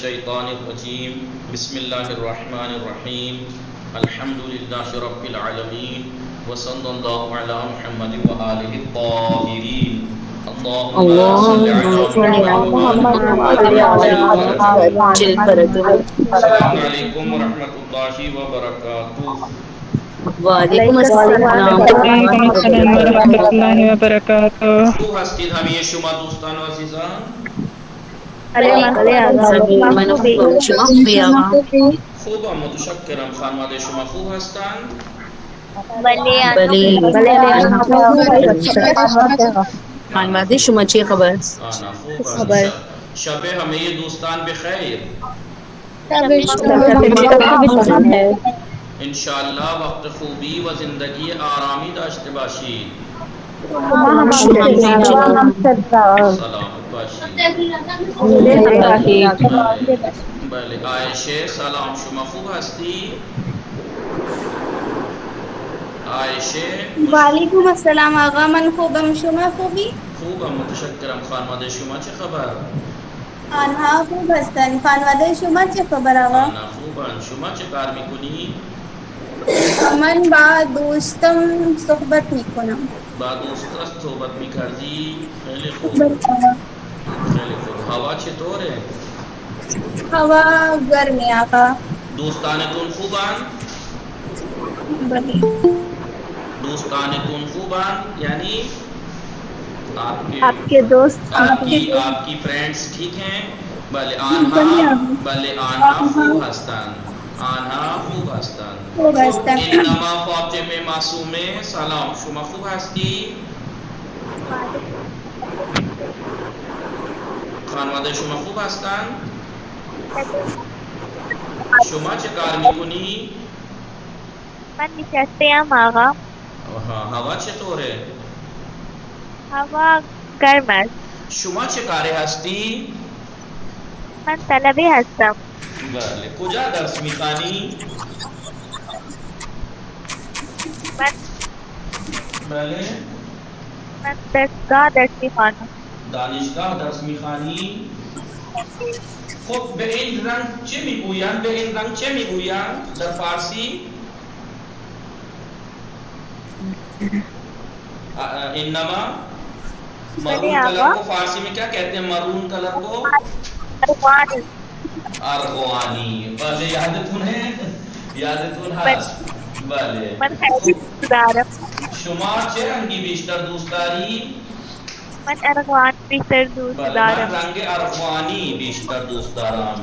الشیطان الرجیم بسم اللہ الرحمن الرحیم الحمد للہ رب العالمین وصلی اللہ علی محمد وآلہ الطاہرین اللہم صل علی محمد السلام علیکم ورحمۃ اللہ وبرکاتہ. وعلیکم السلام وعلیکم ورحمۃ السلام اللہ ورحمۃ اللہ وبرکاتہ. خوب هستید همه شما دوستان و عزیزان؟ من خوبم، شما خوبی آقا؟ خوبم متشکرم. خانواده شما خوب هستند؟ بله آنها خوب. خانواده شما چه خبر؟ آنا خوب است. شب همه دوستان بخیر. انشاءاللہ وقت خوبی و زندگی آرامی داشته باشید. سلامت باشید. بله عایشه سلام، شما خوب هستی؟ عایشه وعلیکم السلام آقا، من خوبم، شما خوبی؟ خوبم متشکرم. خانواده شما چه خبر؟ آنها خوب هستند. خانواده شما چه خبر آقا؟ آنا خوبن. شما چه کار میکنی؟ من با دوستم صحبت میکنم. با دوستت صحبت میکردی؟ خیلی خوب. خیلی خوب. هوا چطوره؟ هوا گرمی آقا. دوستانتون خوبن؟ بله. دوستانتون خوبن یعنی آپ کے دوست آپ کی فرینڈز ٹھیک ہیں؟ بله آنها خوب هستند. آنها خوب هستند. خوب هستند. انما فاطمه معصومه سلام، شما خوب هستی؟ خانواده شما خوب هستند؟ شما چه کار میکنی؟ من نشسته‌ام آقا. هوا چطوره؟ هوا گرم است. شما چه کاره هستی؟ من طلبه هستم. بله. کجا درس میخوانی؟ بله. من دانشگاه درس میخوانم. دانشگاه درس میخوانی؟ خب به این رنگ چه میگویند؟ به این رنگ چه میگویند در فارسی؟ انما مرون کلر کو فارسی میں کیا کہتے ہیں؟ مرون کلر کو ارغوانی. ارغوانی. بله یادتون ہے؟ یادتون هست؟ بله. من خیلی دوست دارم. شما چه رنگی بیشتر دوست داری؟ من ارغوان بیشتر دوست بله دارم. من رنگ ارغوانی بیشتر دوست دارم.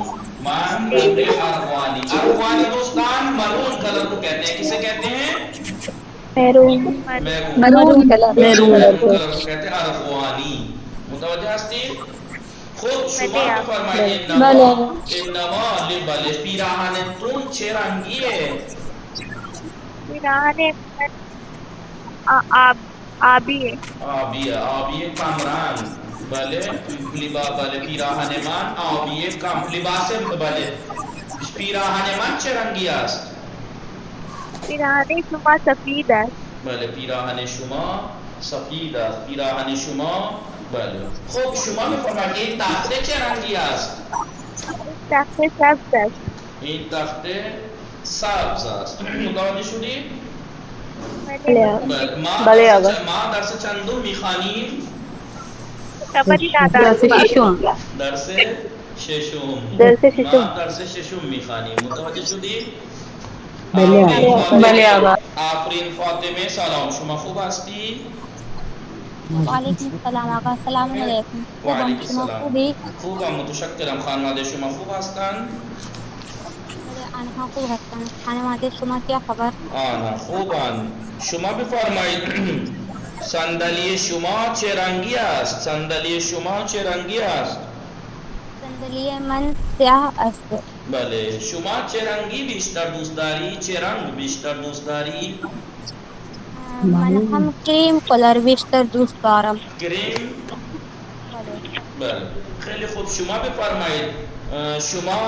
من رنگ ارغوانی. ارغوانی دوستان مرون کلر کو کہتے ہیں. کسے کہتے ہیں؟ مرون کلر. کلر کو کہتے ہیں ارغوانی. متوجہ ہستی؟ خود شما بفرمایید انما بله پیراهنتون چه رنگیه؟ پیراهن من آبیه. آبیه کامران. بله بله پیراهن من آبیه کام لباس. بله پیراهن من چه رنگی است؟ پیراهن شما سفید است. بله پیراهن شما سفید است. پیراهن شما بله. خب شما بفرمایید این تخته چه رنگی است؟ تخته سبز است. این تخته سبز است. متوجه شدید؟ ما درس چندم میخوانیم؟ خبری ندارم. درس ششم. ما درس ششم میخوانیم. متوجه شدید؟ بله آقا. آفرین فاطمه سلام، شما خوب هستی؟ وعلیکم السلام آقا. السلام علیکم. وعلیکم شما السلام. خوبی؟ خوبم متشکرم. خانواده شما خوب هستند؟ آنها خوب هستند. خانواده شما چه خبر؟ آنها خوبند. شما بفرمایید صندلی شما چه رنگی است؟ صندلی شما چه رنگی است؟ صندلی من سیاه است. بله شما چه رنگی بیشتر دوست داری؟ چه رنگ بیشتر دوست داری؟ من هم کریم کلر بیشتر دوست دارم. کریم؟ بله خیلی خوب. شما بفرمایید شما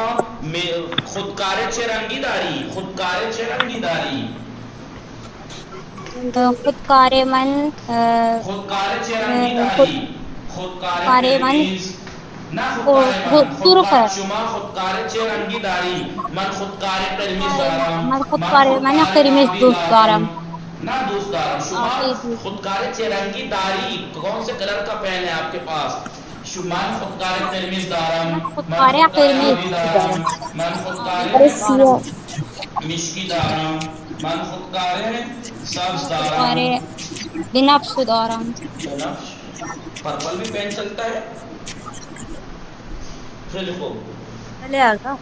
خودکار چه رنگی داری؟ خودکار چه رنگی داری؟ خودکار من خودکار چه رنگی داری؟ خودکار من Na khudkare man, ظروف ہے shuma khudkare çerengi dari, man khudkare termiz daram, من خود man کار من khudkare قرمز abi دوست daram. دارم Na dost daram, shuma آبی دوست khudkare çerengi dari, کون سے کلر کا پین ہے آپ کے پاس؟ شمان خودکار ترمیز دارم، من خود من کار خودکار قرمز آبی دوست دارم، دارم من خودکار دارم مشکی دارم، من خودکار سبز من خود کار دارم. بنفش دارم بنفش پرپل بھی پین چلتا ہے. خیلی خوب بله آقا.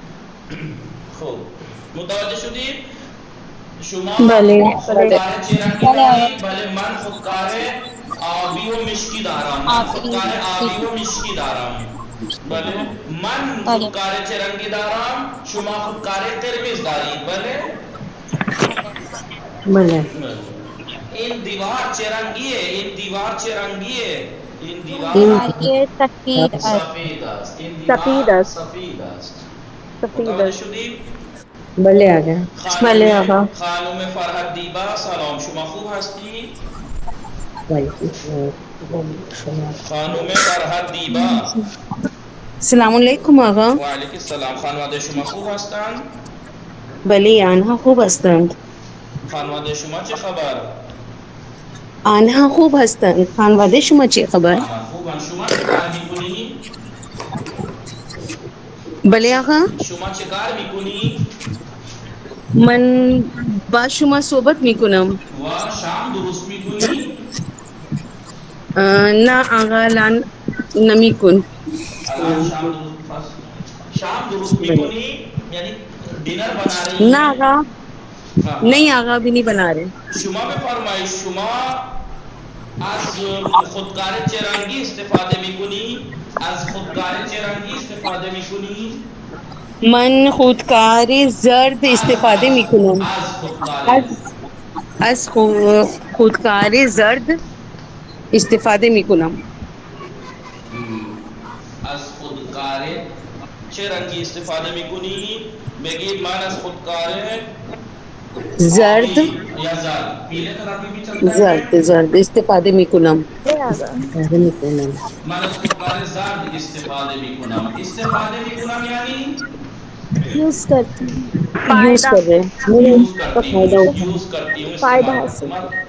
خوب متوجہ شدید؟ شما بله. خودکار چرنگی بله داری آقا بله من خودکار آبی و مشکی دارم، من آبی خودکار آبی ٹھیک و مشکی دارم. بله من بله خودکار چرنگی دارم، شما خودکار قرمز دارید. بله بله. بله. این دیوار چرنگیه، این دیوار چرنگیه، این دیوار این دیوار یہ سفید است سفید است، این دیوار سفید است. سفید است. سفید متوجه است. شدید؟ بله آقا. بله آقا. خانم فرحت دیبا سلام، شما خوب هستی؟ بله. خانم فرحت دیبا السلام علیکم آقا. و علیک السلام. خانواده شما خوب هستند؟ بله آنها خوب هستند. خانواده شما چه خبر؟ آنها خوب هستند. خانواده شما چه خبر؟ آنها خوبن. شما چه کار میکنی؟ بله آقا. شما چه کار میکنی؟ من با شما صحبت میکنم. و شام درست میکنی؟ نه آقا الان نمیکن. الان شام درست شام درست بله. میکنی؟ یعنی ڈنر بنا رہی نه ہیں؟ آقا ہاں نہیں ہاں. آقا ابھی نہیں بنا رہے. شما بفرمایید شما از خودکار چرنگی استفاده میکنی؟ از خودکار چرنگی استفاده میکنی؟ من خودکار زرد استفاده میکنم. از خودکار از خودکار زرد استفاده میکنم. از خودکار چه رنگی استفاده میکنی؟ بگید من از خودکار زرد آبی یا زرد، پیلے کلر میں بھی چلتا ہے. زرد استفاده میکنم. بله آقا. استفاده میکنم. من از خودکار زرد استفاده میکنم. استفاده میکنم یعنی یوز کرتی یوز فایده. کر رہے ہیں. یوز کرتی ہوں، فائدہ اٹھانا. یوز کرتی ہوں، فایده استعمال حاصل. کرتی ہوں.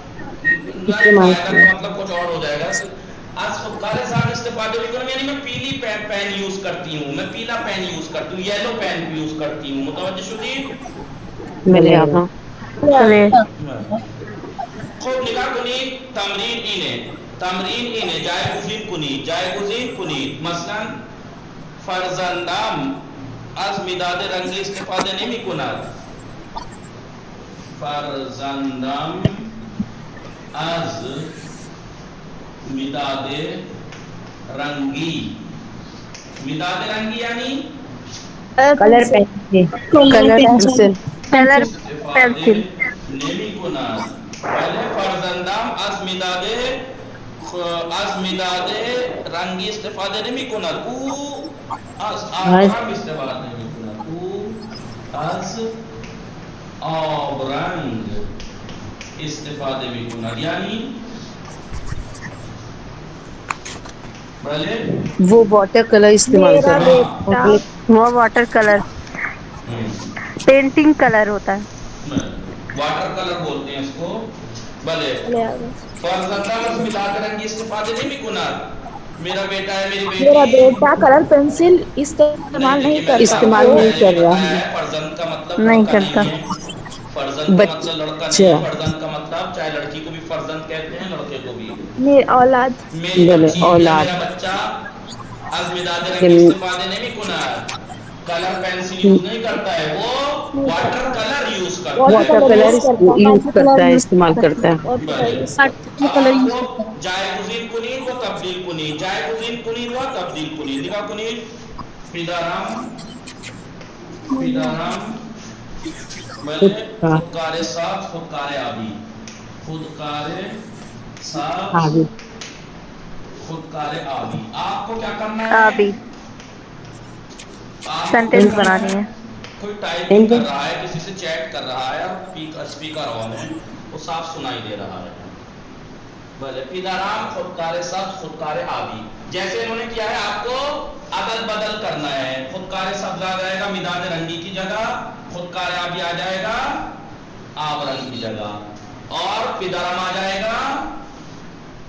نہیں استعمال فائدہ کیا. کا مطلب کچھ اور ہو جائے گا. از خودکار زرد استفاده میکنم یعنی میں پیلی پین یوز کرتی ہوں، میں پیلا پین یوز کرتی ہوں، یلو پین یوز کرتی ہوں. متوجہ شدید؟ بله آقا. بله. خب نگاه کنید تمرین اینه، تمرین اینه جایگزین کنید، جایگزین کنید. مثلا فرزندم از مداد رنگی استفاده نمی کند. فرزندم از مداد رنگی، مداد رنگی یعنی colour pencil. Colour pencil. Colour استفاده پنسل. نمی کند. بله فرزندم از مداد رنگی استفاده نمی کند. او از آبرنگ استفاده نمی کند. او از آبرنگ استفاده می کند. یعنی بله وہ واٹر کلر استعمال میرا کر رہے ہیں. بیٹا وہ واٹر کلر پینٹنگ کلر ہوتا ہے. واٹر کلر بولتے ہیں اس کو. بله بله آقا. فرزندم از مداد رنگی استفاده نمی کند. میرا بیٹا ہے میری میرا بیٹی بیٹا کلر پینسل استعمال نہیں دیکھیے کرتا. میں استعمال نے نہیں کر بھی رہا بتایا ہے. ہے فرزند کا مطلب نہیں لڑکا کرتا. نہیں ہے. فرزند کا مطلب لڑکا نہیں ہے. بچہ. فرزند کا مطلب چاہے لڑکی کو بھی فرزند کہتے ہیں لڑکے کو بھی. میری اولاد. میری بله بچی یا اولاد. میرا بچہ از مداد رنگی استفاده نمی کند. کلر پینسل یوز نہیں کرتا ہے، وہ واٹر کلر یوز کرتا ہے. واٹر کلر یوز کرتا ہے، استعمال کرتا ہے. بله واٹر اب کلر آپ یوز کو کرتا ہے. جایگزین کنید و تبدیل کنید، جایگزین کنید و تبدیل کنید. نگاه کنید پیدارم پیدارم بله خودکار سبز خودکار آبی، خودکار سبز خودکار آبی. آپ کو کیا کرنا ہے؟ آبی. آپ کو سینٹینس کیا کرنا بنانی ہے. کوئی ٹائپنگ کر رہا ہے، کسی سے چیٹ کر رہا ہے اور اسپیکر آن ہے، وہ صاف سنائی دے رہا ہے. بھلے پیدارام خودکار سبز خودکار آبی، جیسے انہوں نے کیا ہے آپ کو عدل بدل کرنا ہے. خودکار سبز آ جائے گا مداد رنگی کی جگہ, خودکار آبی آ جائے گا آب رنگ کی جگہ, اور پدرم آ جائے گا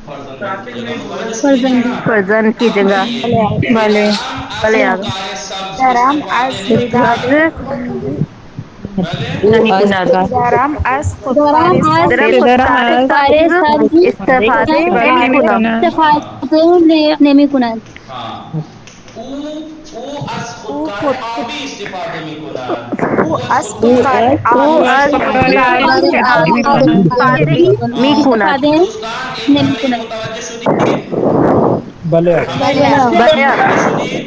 فرزند کی جگہ. فرزن کی جگہ. بھلے بھلے آ گا. Daram as مداد نہیں کنا تھا. درم از خودکار Daram as صرف درم خودکار از سبز استفاده استفاده نمی نمی کنم. کند. استفاده نمی‌کنند. ہاں او از او خودکار خود آبی استفاده میکنند. او از او خودکار از او آبی از استفاده خودکار می آبی استفاده می کند. کند. دوستان این تمرین متوجه شدید؟ بله ہماری بله تمرین بله آقا. متوجه شدید؟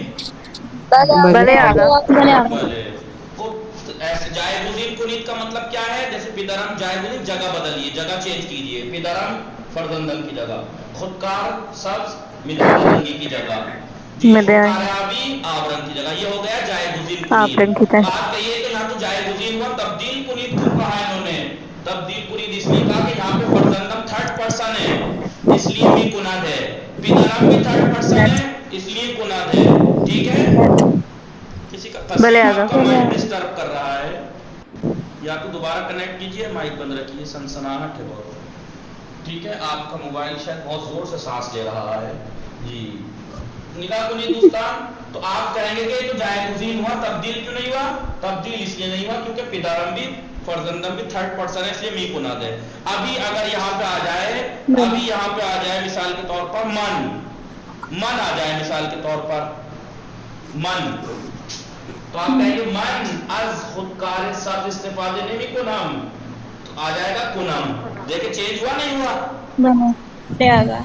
بله آقا. بله آقا. بله. خب ایسے جایگزین کنید کا مطلب کیا ہے؟ جیسے پدرم جایگزین جگہ بدلیے, جگہ چینج کیجئے. پدرم فرزندن کی جگہ, خودکار سبز مداد رنگی کی جگہ, جی مداد خودکار آبی آب رنگ کی جگہ. یہ ہو گیا جایگزین آپ کنید. رنگ کی تو جگہ. آپ کہیے کہ یہاں تو جایگزین ہوا, تبدیل کنید کیوں کہا انہوں نے؟ تبدیل کنید اس لیے کہا کہ یہاں پہ فرزندم تھرڈ پرسن ہے اس لیے می کناد ہے, پدرم بھی تھرڈ پرسن ہے اس لیے کناد ہے. ٹھیک ہے, کسی کا بله قسیم آقا. آپ کا مائک ڈسٹرب کر رہا ہے, یا تو دوبارہ کنیکٹ کیجئے, مائک بند رکھیے, سنسناہٹ ہے بہت. ٹھیک ہے, آپ کا موبائل شاید بہت زور سے سانس لے رہا ہے. جی نگاہ کنید دوستان. تو آپ کہیں گے کہ یہ تو جایگزین ہوا, تبدیل کیوں نہیں ہوا؟ تبدیل اس لیے نہیں ہوا کیونکہ پدرم بھی فرزندم بھی تھرڈ پرسن ہے اس لیے می کناد ہے. ابھی اگر یہاں پہ آ جائے, ابھی یہاں پہ آ جائے مثال کے طور پر من, من آ جائے مثال کے طور پر من, تو آپ کہیں گے من از خودکار سبز استفاده نمی کنم, تو آ جائے گا کنم. دیکھیں چینج ہوا نہیں ہوا؟ بله آقا.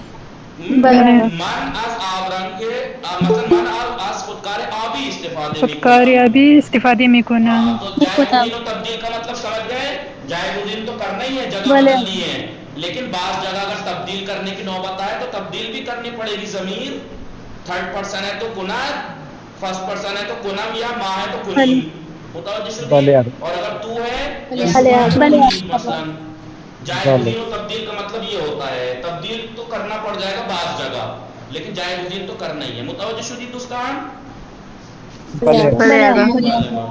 من از آب رنگ کے مثلا من از خودکار آبی استفاده می خودکار کنم. آبی استفاده می ہاں, کنم. تو جایگزین و تبدیل کا مطلب سمجھ گئے؟ جایگزین تو کرنا ہی ہے, جگہ بله. بدلنی ہے, لیکن بعض جگہ اگر تبدیل کرنے کی نوبت آئے تو تبدیل بھی کرنی پڑے گی. ضمیر تھرڈ پرسن ہے تو کناد, فرسٹ پرسن ہے تو کنم, یا ماں ہے تو کنیم. متوجہ شدید؟ بله اور اگر تو ہے یا بله سوا ہے تو بله کنیم آقا. مثلا. بله جایگزین و تبدیل کا مطلب یہ ہوتا ہے, تبدیل تو کرنا پڑ جائے گا بعض جگہ, لیکن جایگزین تو کرنا ہی ہے. متوجہ شدید دوستان؟ بله بله آقا.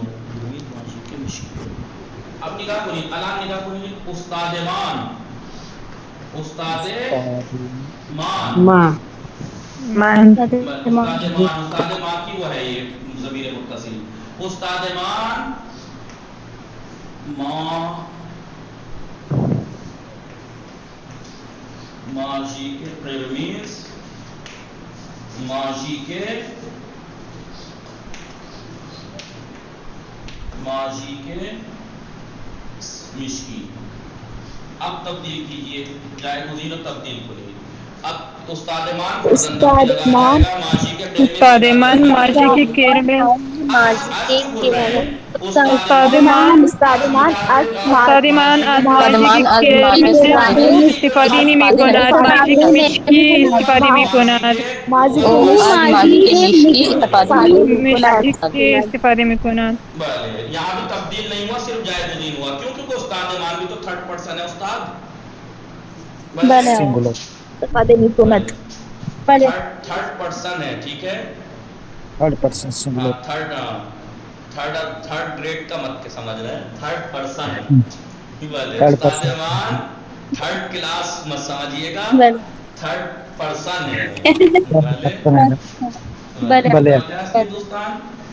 اب نگاہ کنید, الان نگاہ کنید. استاد مان, استاد مان, ماں من استاد مان, استاد مان کی وہ ہے یہ ضمیر متصل. استاد مان ماں ماضی کے قرمیز, ماضی کے مشکی. اب تبدیل کیجئے, جایگزین و تبدیل کنید. اب استاد مان فرزندم کی جگہ آ جائے گا, ماضی کے استاد من ماضی کی کرم. از کیوں بول رہے ہیں؟ استاد من استاد من از ماضی کی کرم استفاده نمی کند. ماضی کی مشکی استفاده می کند. مشکی استفاده می کند. بله, یہاں بھی تبدیل نہیں ہوا, صرف جایگزین ہوا. کیوں؟ کیونکہ استاد مان بھی تو تھرڈ پرسن ہے استاد. سنگولر استفاده می کند. تھرڈ پرسن ہے. ٹھیک ہے, 100% ہاں سنگولر تھرڈ گریڈ کا مت کے سمجھ رہے ہیں, تھرڈ پرسن. بھلے, 3rd استاد person. مان تھرڈ کلاس مت سمجھیے گا, تھرڈ پرسن ہے. بله دوستان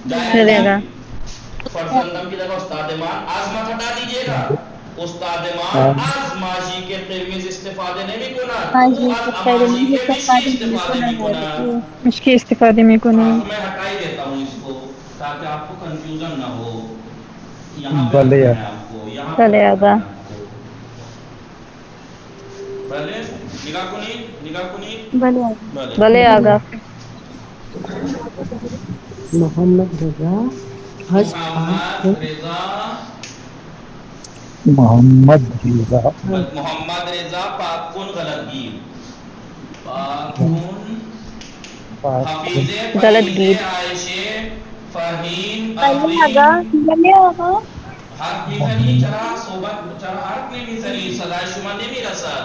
بله آقا. فرزندم کی جگہ استاد مان از مت ہٹا دیجیے گا. استاد مان از ماضی کے قرمیز استفاده نمی کند, او از ماضی کے مشکی استفاده می کند. مشکی استفاده می ہاں, کند. تو میں ہٹا ہی دیتا ہوں اس کو تاکہ آپ کو کنفیوژن نہ ہو. یہاں پہ بله رکھنا ہے آپ کو, یہاں پہ بله رکھنا آقا. ہے آپ کو. بھلے, نگاہ کنید, نگاہ کنید. بھلے. بله آقا. محمد رضا ہس محمد رضا, محمد رضا محمد رضا پاکن غلط گیر, پاکن حفیظ غلط فریض گیر. عائشہ فہیم بله افرین. آقا. بله آقا. حرف میزنی چرا صحبت چرا حرف نمیزنی, صدای شما نمیرسد.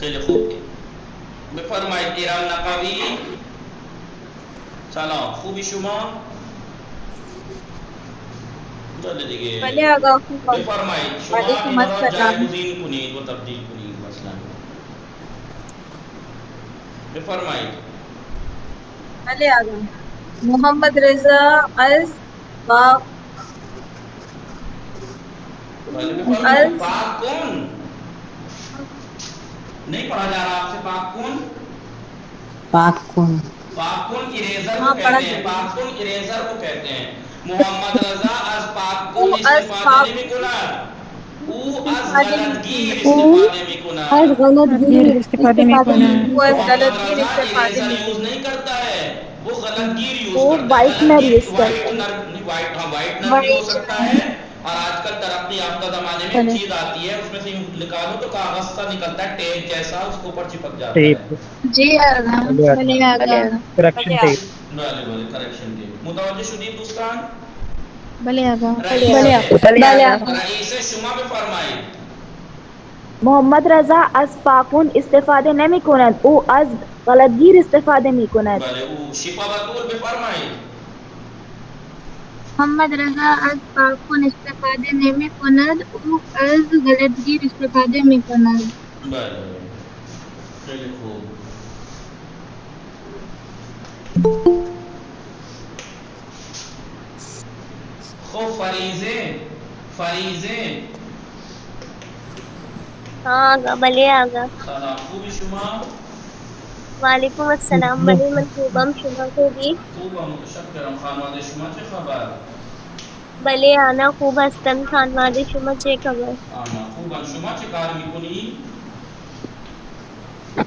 خیلی خوب بفرمایید ایران نقوی سلام خوبی شما جلد دیگه بله آقا خوب بفرمایید شما اینا را جایگزین کنید و تبدیل کنید مثلا بفرمایید بله آقا محمد رضا از باق بله بفرمایید پاک کن نہیں پڑھا جا رہا آپ سے پاک کن پاک کن اریزر کو کہتے ہیں پاک کن اریزر کو کہتے ہیں محمد رضا از پاک کن استفاده می کند او از غلطگیر استفاده می کند استفاده می کند محمد رضا اریزر یوز نہیں کرتا ہے وہ غلطگیر یوز کرتا ہے وائٹ نر بھی ہو سکتا ہے اور آج کل ترقی یافتہ زمانے میں ایک چیز آتی ہے اس میں سے نکالو تو کاغذ سا نکلتا ہے ٹیپ جیسا اس کے اوپر چپک جاتا ہے جی کریکشن ٹیپ کریکشن ٹیپ متوجہ شدید دوستان بلے آگا رئیس شما بفرمایید محمد رضا از پاکون استفاده نمی کند او از غلطگیر استفاده می کند بله او شفا بطول بفرمایید محمد رضا از پاکون استفاده نمی کند او از غلطگیر استفاده می کند بله خیلی خوب خب فریضه ہاں آگا بلے آگا سلام خوبی شما وعلیکم السلام بلے منصوبم شما خوبی خوبم متشکرم خانواده شما چه خبر بله آنا خوب هستم خانواده شما چه خبر آنا خوبم شما چه کار میکنی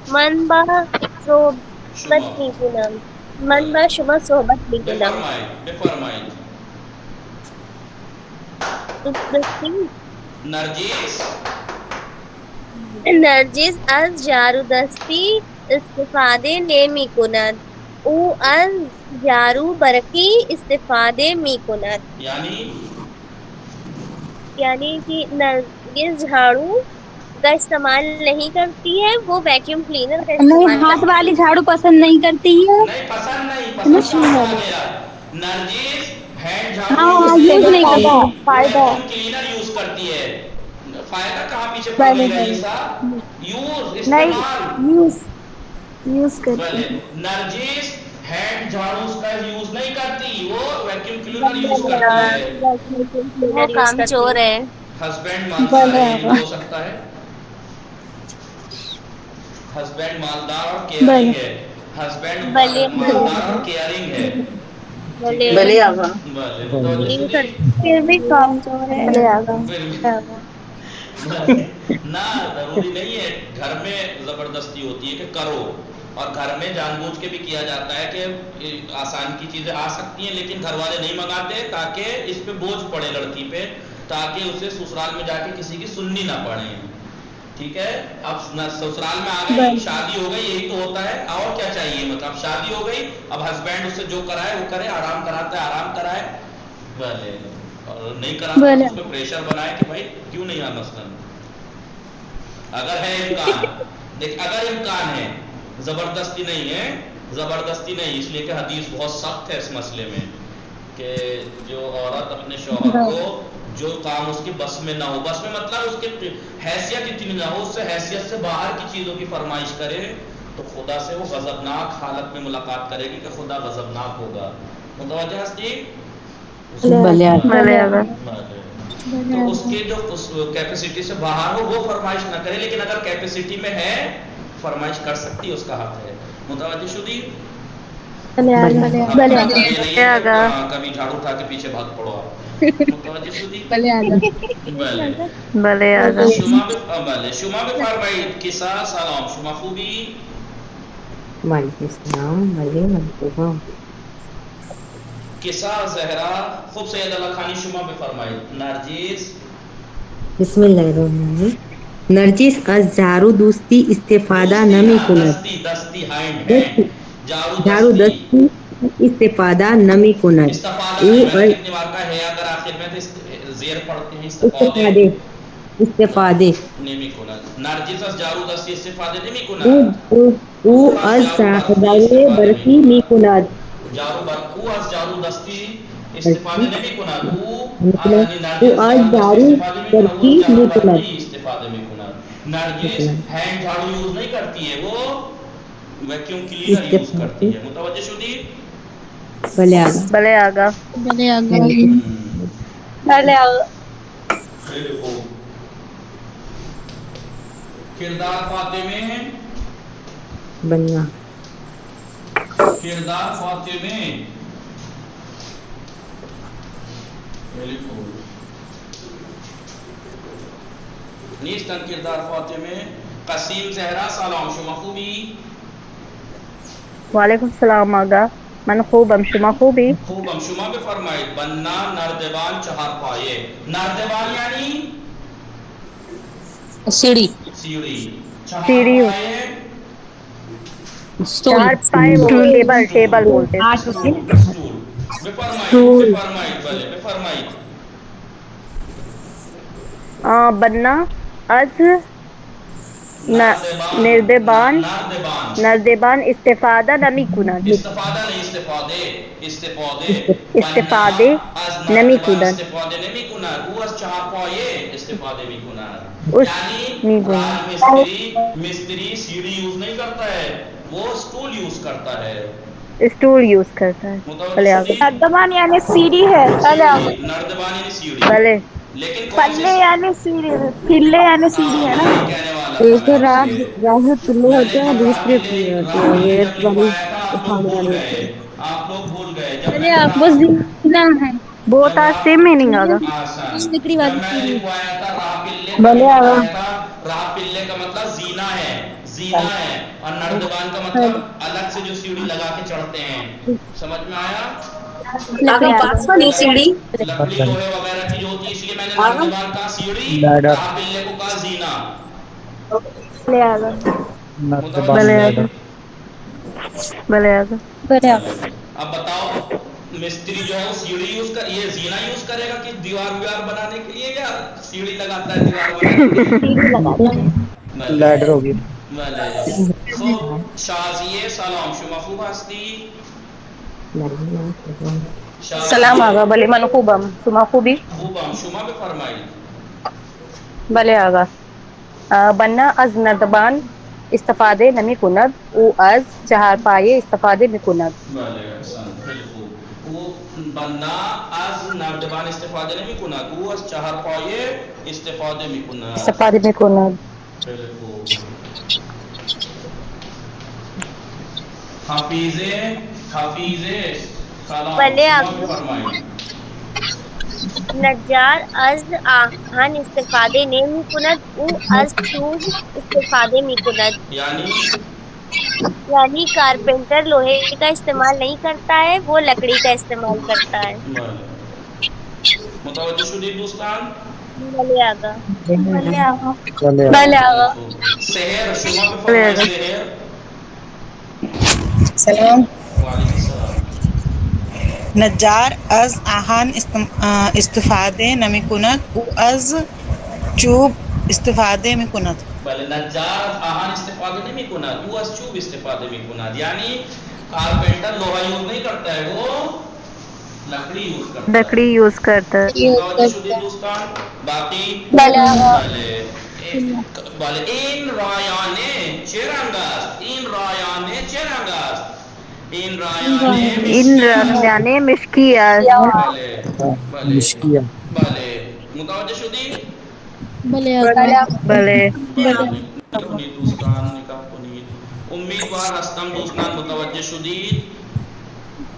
من با صحبت میکنم من با شما صحبت میکنم بفرمایید نرجس از جارودستی استفاده نمی کند او از جارو برقی استفاده می کند یعنی کہ نرجس جھاڑو کا استعمال نہیں کرتی ہے وہ ویکیوم کلینر کا استعمال ہاتھ والی جھاڑو پسند نہیں کرتی ہے نہیں پسند نرجس ہینڈ جھاڑو یوز نہیں کرتا فائدہ کلینر یوز کرتی ہے فائدہ کہاں پیچھے پڑ گئی رئیسہ یوز استعمال یوز کرتی نرجس ہینڈ جھاڑو کا یوز نہیں کرتی وہ ویکیوم کلینر یوز کرتی ہے وہ کام چور ہے ہسبینڈ مالدار ہو سکتا ہے ہسبینڈ مالدار اور کیئرنگ ہے ہسبینڈ مالدار اور کیئرنگ ہے بلے آگا پھر بھی کام چور ہے نہ ضروری نہیں ہے گھر میں زبردستی ہوتی ہے کہ کرو اور گھر میں جان بوجھ کے بھی کیا جاتا ہے کہ آسان کی چیزیں آ سکتی ہیں لیکن گھر والے نہیں منگاتے تاکہ اس پہ بوجھ پڑے لڑکی پہ تاکہ اسے سسرال میں جا کے کسی کی سننی نہ پڑے ٹھیک ہے اب سسرال میں آ گئی شادی ہو گئی یہی تو ہوتا ہے اور کیا چاہیے مطلب شادی ہو گئی اب ہسبینڈ اسے جو کرائے وہ کرے آرام کراتا ہے آرام کرائے بھلے اور نہیں کراتا اس پہ پریشر بنائے کہ بھائی کیوں نہیں آنا مثلاً اگر ہے امکان دیکھ اگر امکان ہے زبردستی نہیں ہے زبردستی نہیں اس لیے کہ حدیث بہت سخت ہے اس مسئلے میں کہ جو عورت اپنے شوہر کو جو کام اس کی بس میں نہ ہو بس میں مطلب اس کی حیثیت اتنی نہ ہو اس سے حیثیت سے باہر کی چیزوں کی فرمائش کرے تو خدا سے وہ غضبناک حالت میں ملاقات کرے گی کہ خدا غضبناک ہوگا متوجہ ہستی تو اس کی جو کیپیسٹی سے باہر ہو وہ فرمائش نہ کرے لیکن اگر کیپیسٹی میں ہے فرمائش کر سکتی ہے اس کا حق ہے متوجہ شدی بلے اب یہ نہیں ہے آگا کہ کبھی جھاڑو اٹھا کے پیچھے بھاگ پڑو آپ متوجہ شدی بلے بلے آگا شما بفرمایید کسا سلام شما خوبی وعلیکم السلام بلے محبوبہ کسا زہرا خوب سید اللہ خانی شما بفرمایید نرجس بسم اللہ الرحمن الرحیم نرجس از جارو دوستی استفادہ دوستی نمی نا کند دستی ہینڈ دستی جارو جارو دستی دستی استفادہ نمی کند استفادہ او نہیں میں نے از کتنی بار کہا ہے اگر آخر میں تو زیر پڑھتے ہیں استفادے استفادے استفادے نمی کند نرجس از جارو دستی استفادے نمی او کند او او او از از جارو برقی صاحبای استفاده می برقی می کند کند او از جارو دستی برقی استفاده نمی کند مطلب یعنی او نرجس از جارو دستی جارو استفاده می کند او برقی از جارو می کند برقی استفاده می کند نرجس ہینڈ جھاڑو یوز نہیں کرتی ہے وہ ویکیوم کلینر یوز استفادے کرتی ہے متوجہ شدی بلے آگا بلے آگا بلے آگا خیلی خوب کردار فاطمے بنیا کردار فاطمے خیلی خوب نیستن کردار فاطمه قسیم زهرا سلام شما خوبی؟ وعلیکم السلام آگا من خوبم شما خوبی خوبم شما بفرمایید بنا نردبان چهار پایه نردبان یعنی سیڑھی سیڑھی چهار سیڑھی پایه اسٹول چار پائے وہ ٹیبل بولتے ہیں اسٹول بفرمایید بله بفرمایید بننا از نردبان نردبان استفادہ نمی کند استفاده نہیں استفاده بنا استفاده از نمی نردبان کند استفاده نمی کند او از چهار پایه استفاده می کند اس یعنی می کند راج مستری سیڑھی یوز نہیں کرتا ہے وہ اسٹول یوز کرتا ہے اسٹول یوز کرتا ہے متوجہ بلے آگا شدی نردبان یعنی سیڑھی ہے سیڑھی نردبان یعنی سیڑھی بلے لیکن کون پلے سے یعنی سیڑھی پلے یعنی سیڑھی ہے میں نا یہی کہنے والا ایک تھا تو میں آپ راہ سے راہ پلے میں ہوتے نے ہیں جب دوسرے پلے ہوتے ہیں راہ یہ جب والی لکھوایا تھا آپ لوگ اٹھانے بھول والے ہوتے ہیں گئے آپ لوگ بھول گئے جب میں بلے نے آپ وہ زینہ ہے بہت جب سیم میننگ آگا آسان فکری جب والی میں نے سیڑھی لکھوایا تھا راہ پلے تبھی بلے آگا لکھوایا تھا راہ پلے کا مطلب زینہ ہے اور نردبان کا مطلب الگ سے جو سیڑھی لگا کے چڑھتے ہیں سمجھ میں آیا آگا لکڑی پاس والی سیڑھی لکڑی لوہے وغیرہ کی جو ہوتی ہے اس لیے میں نے آگا نردبان کہا سیڑھی لیڈر راہ پلے کو کہا زینہ بلے آگا متوجہ نردبان بلے شدی لیڈر آگا بلے آگا بلے بھلے اب بتاؤ مستری جو ہے وہ سیڑھی یوز کر یہ زینہ یوز کرے گا کہ دیوار ویوار بنانے کے لیے یا سیڑھی لگاتا ہے دیوار بنانے کے لیے سیڑھی لگاتا ہے بھلے لیڈر ہوگی بھلے خوب شازیه سلام شما خوب هستی سلام شازیه آگا بلے من خوبم شما خوبی خوبم شما بفرمایید بلے آگا بننا از نردبان استفاده نمی کند او از چهار پایه استفاده می کند بله احسن خیلی خوب او بنا از نردبان استفاده نمی کند او از چهار پایه استفاده می کند استفاده می کند خیلی خوب حفیظه سلام بلے شما آگا بفرمایید نجار از آهن استفاده نمی کند او از چوب استفاده می کند یعنی یعنی کارپینٹر لوہے کا استعمال نہیں کرتا ہے وہ لکڑی کا استعمال کرتا ہے بله متوجه شدید دوستان بلے آگا بلے آگا چلے بلے خیلی آگا خوب سحر شما بلے بفرمایید آگا سحر سلام وعلیکم السلام نجار از آهن استفاده نمی کند او از چوب استفاده می کند بله نجار از آهن استفاده نمی کند او از چوب استفاده می کند یعنی کارپینٹر لوہا یوز نہیں کرتا ہے وہ لکڑی یوز کرتا ہے لکڑی یوز کرتا ہے متوجہ شدید دوستان باقی بلے آگا بله این رایانه چه رنگ است این رایانه چه رنگ است این رایانه ان مشکی است یعنی مشکی است بله بله مشکیا بله متوجه شدی بلے آگا بلے بله نگاه کنید دوستان نگاه کنید امیدوار هستم دوستان متوجه شدید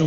2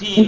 3।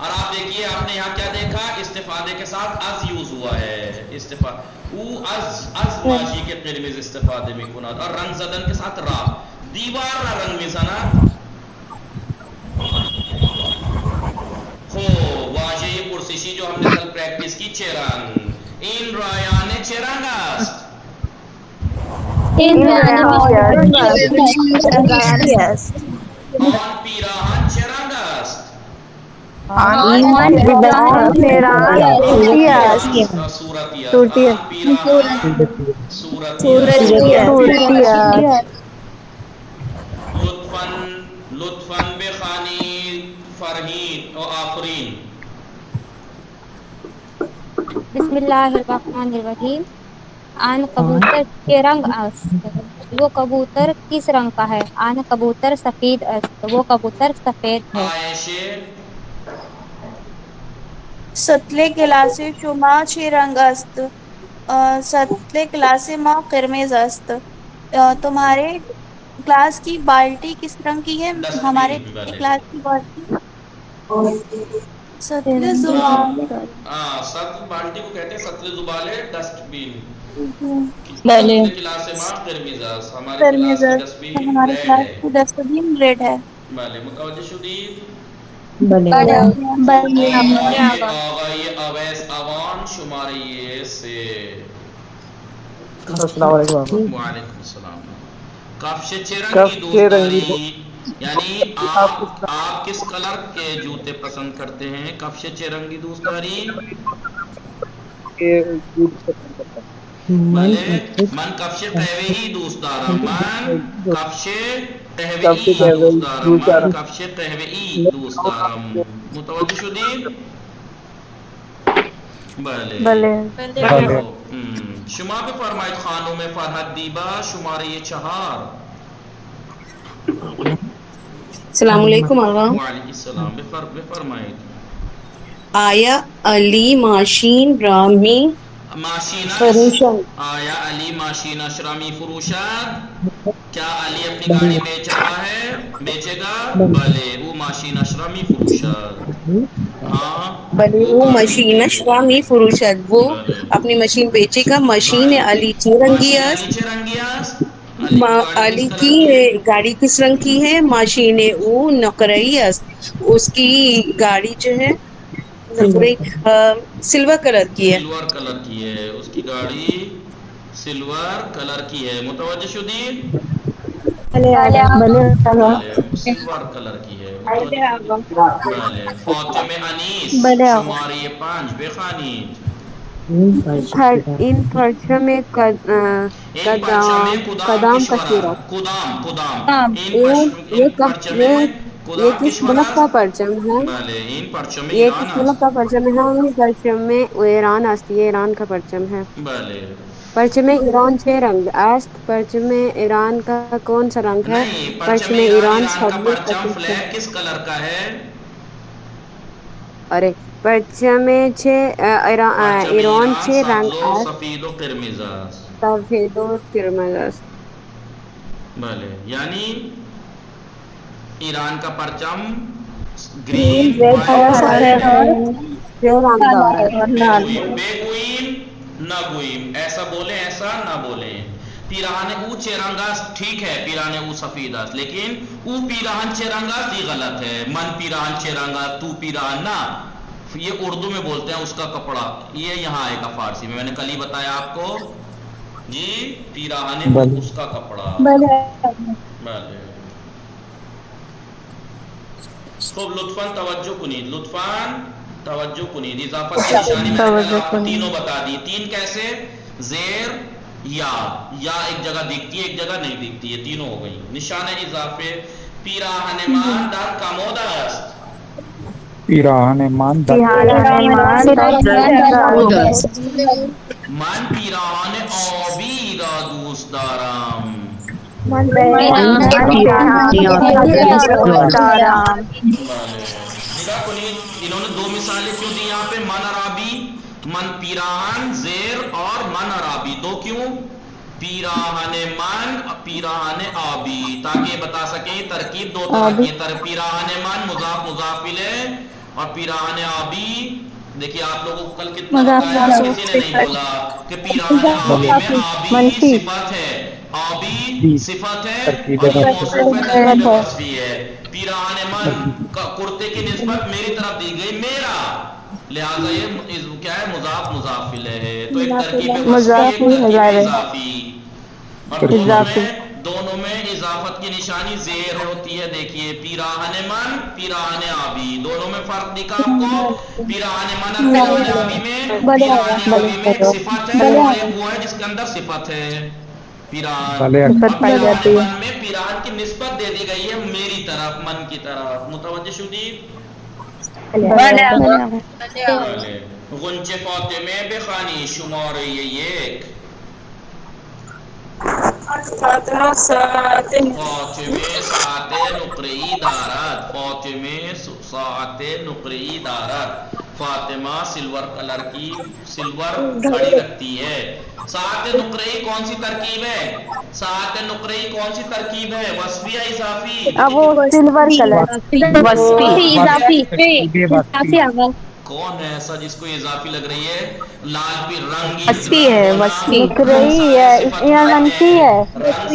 اور آپ دیکھیے آپ نے یہاں کیا دیکھا, استفادے کے ساتھ از یوز ہوا ہے, او از ماشی کے قرمز استفادے میں کنات, اور رنگ زدن کے ساتھ را, دیوار را رنگ میزنات خو واژه پرسشی جو ہم نے کل پریکٹس کی, چرنگ, این رایان چرنگ است, آن پیراهن چه رنگ است, صورتی است, آن پیراهن صورتی است. لطفاً بخوانید فرحین و آفرین. بسم اللہ الرحمن الرحیم. آن کبوتر کے رنگ است, وہ کبوتر کس رنگ کا ہے؟ آن کبوتر سفید است, وہ کبوتر سفید ہے. عایشه سطل کلاس شما چه رنگ است؟ سطل کلاس ما قرمز است. تمہارے کلاس کی بالٹی کس رنگ کی ہے؟ ہمارے کلاس کی بالٹی سطل زبالے. سطل بالٹی کو کہتے ہیں سطل زبالے, ڈسٹ بین. سطل کلاس ما قرمز است, ہمارے کلاس کی ڈسٹ بین ہمارے ریڈ کلاس ہے. کی ڈسٹ بین ریڈ ہے. بله متوجه شدید؟ بله. آقای اویس اوان شماره 3. السلام علیکم. وعلیکم السلام. کفش چه رنگی دوست داری؟ یعنی آپ کس کلر کے جوتے پسند کرتے ہیں؟ کفش چه رنگی دوست داری؟ بله من کفش قهوه‌ای دوست دارم. من کفش قهوه‌ای دوست دارم. من کفش قهوه‌ای دوست دارم. متوجه شدید؟ بله. شما بفرمایید خانم فرحت دیبا شماره 4. السلام علیکم آقا. وعلیکم السلام. بفرمایید. آیا علی ماشین رامی فروشند؟ آیا علی ماشین اشرامی فروشد؟ کیا علی اپنی گاڑی بیچ رہا ہے, بیچے گا؟ بلے وہ ماشین اشرامی فروشد. ہاں بلے وہ مشین اشرامی فروشد, وہ اپنی مشین بیچے گا. مشین علی چه رنگی است؟ چه رنگی است؟ علی کی گاڑی کس رنگ کی ہے؟ ماشین او نقرئی است, اس کی گاڑی جو ہے سلور کلر کی ہے. سلور کلر کی ہے, اس کی گاڑی سلور کلر کی ہے. متوجہ شدید؟ بلے سلور کلر کی ہے. بلے. فاطمہ انیس شماره 5 بخوانید. این پرچم کدام کشور است؟ کدام این پرچم یہ کس ملک کا پرچم ہے؟ بله این پرچم یہ ایران کس ملک است. کا پرچم ہے؟ یہ پرچم ایران است, یہ ایران کا پرچم ہے. بله. پرچم ایران چه رنگ است؟ پرچم ایران کا کون سا رنگ ہے؟ نہیں, پرچم ایران کا پرچم فلیگ کس کلر کا ہے؟ ارے پرچم ایران چه رنگ است؟ سفید و قرمز است. سفید و قرمز است. بله یعنی ایران کا پرچم گرین بگوئیم نگوئیم, ایسا بولیں ایسا نہ بولیں. پیراہن او چه رنگ است, ٹھیک ہے پیراہن او سفید است, لیکن او پیراہن چه رنگ است یہ غلط ہے. من پیراہن چه رنگ است, تو پیراہن نہ, یہ اردو میں بولتے ہیں اس کا کپڑا, یہ یہاں آئے گا فارسی میں. میں نے کل ہی بتایا آپ کو جی, پیراہن اس کا کپڑا. بله. خب لطفاً توجہ کنید, لطفاً توجہ کنید. اضافت کی نشانی میں نے آپ کو تینوں بتا دی. 3 کیسے؟ زیر یا ایک جگہ دکھتی ہے ایک جگہ نہیں دکھتی ہے, تینوں ہو گئی. نشان اضافے. پیراہن مان در کمود است. پیراہن مان در من پیراهن آبی را دوست دارم. نگاہ کنید, انہوں نے 2 مثالیں کیوں دی یہاں پہ؟ من عرابی, من پیراہن زیر, اور من عرابی. 2 کیوں؟ پیراہن من پیراہن آبی, تاکہ بتا سکیں ترکیب 2 طرح کی ہے. پیراہن من مضاف مضاف الیہ اور پیراہن آبی دیکھیے آپ لوگوں کو کل کتنا بتایا کسی نے نہیں بولا کہ پیراہن آبی میں آبی صفت ہے، آبی صفت ہے اور یہ موصوف ہے ترکیب وصفی ہے۔ پیراہن من کرتے کی نسبت میری طرف دی گئی میرا، لہٰذا یہ کیا ہے مضاف مضاف الیہ ہے، تو ایک ترکیب وصفی ایک ترکیب اضافی، اور دونوں میں اضافت کی نشانی زیر ہوتی ہے۔ دیکھیے پیراہن من پیراہن آبی، دونوں میں فرق دکھا آپ کو، پیراہن من اور پیراہن آبی میں ایک صفت ہے اور ایک وہ ہے جس کے اندر صفت ہے پیراہن، اور پیراہن من میں پیراہن کی نسبت دے دی گئی ہے میری طرف، من کی طرف، متوجہ شدید؟ غنچ فاطمه بخانی شماره 1 فاطمه ساعت نقره‌ای دارد، فاطمه ساعت نقره‌ای دارد، فاطمہ سلور کلر کی سلور گھڑی رکھتی ہے۔ ساعت نقرہی کون سی ترکیب ہے؟ ساعت نقرہی کون سی ترکیب ہے؟ وصفی یا اضافی؟ وہ سلور کلر کون ہے ایسا جس کو اضافی لگ رہی ہے؟ لال پی رنگی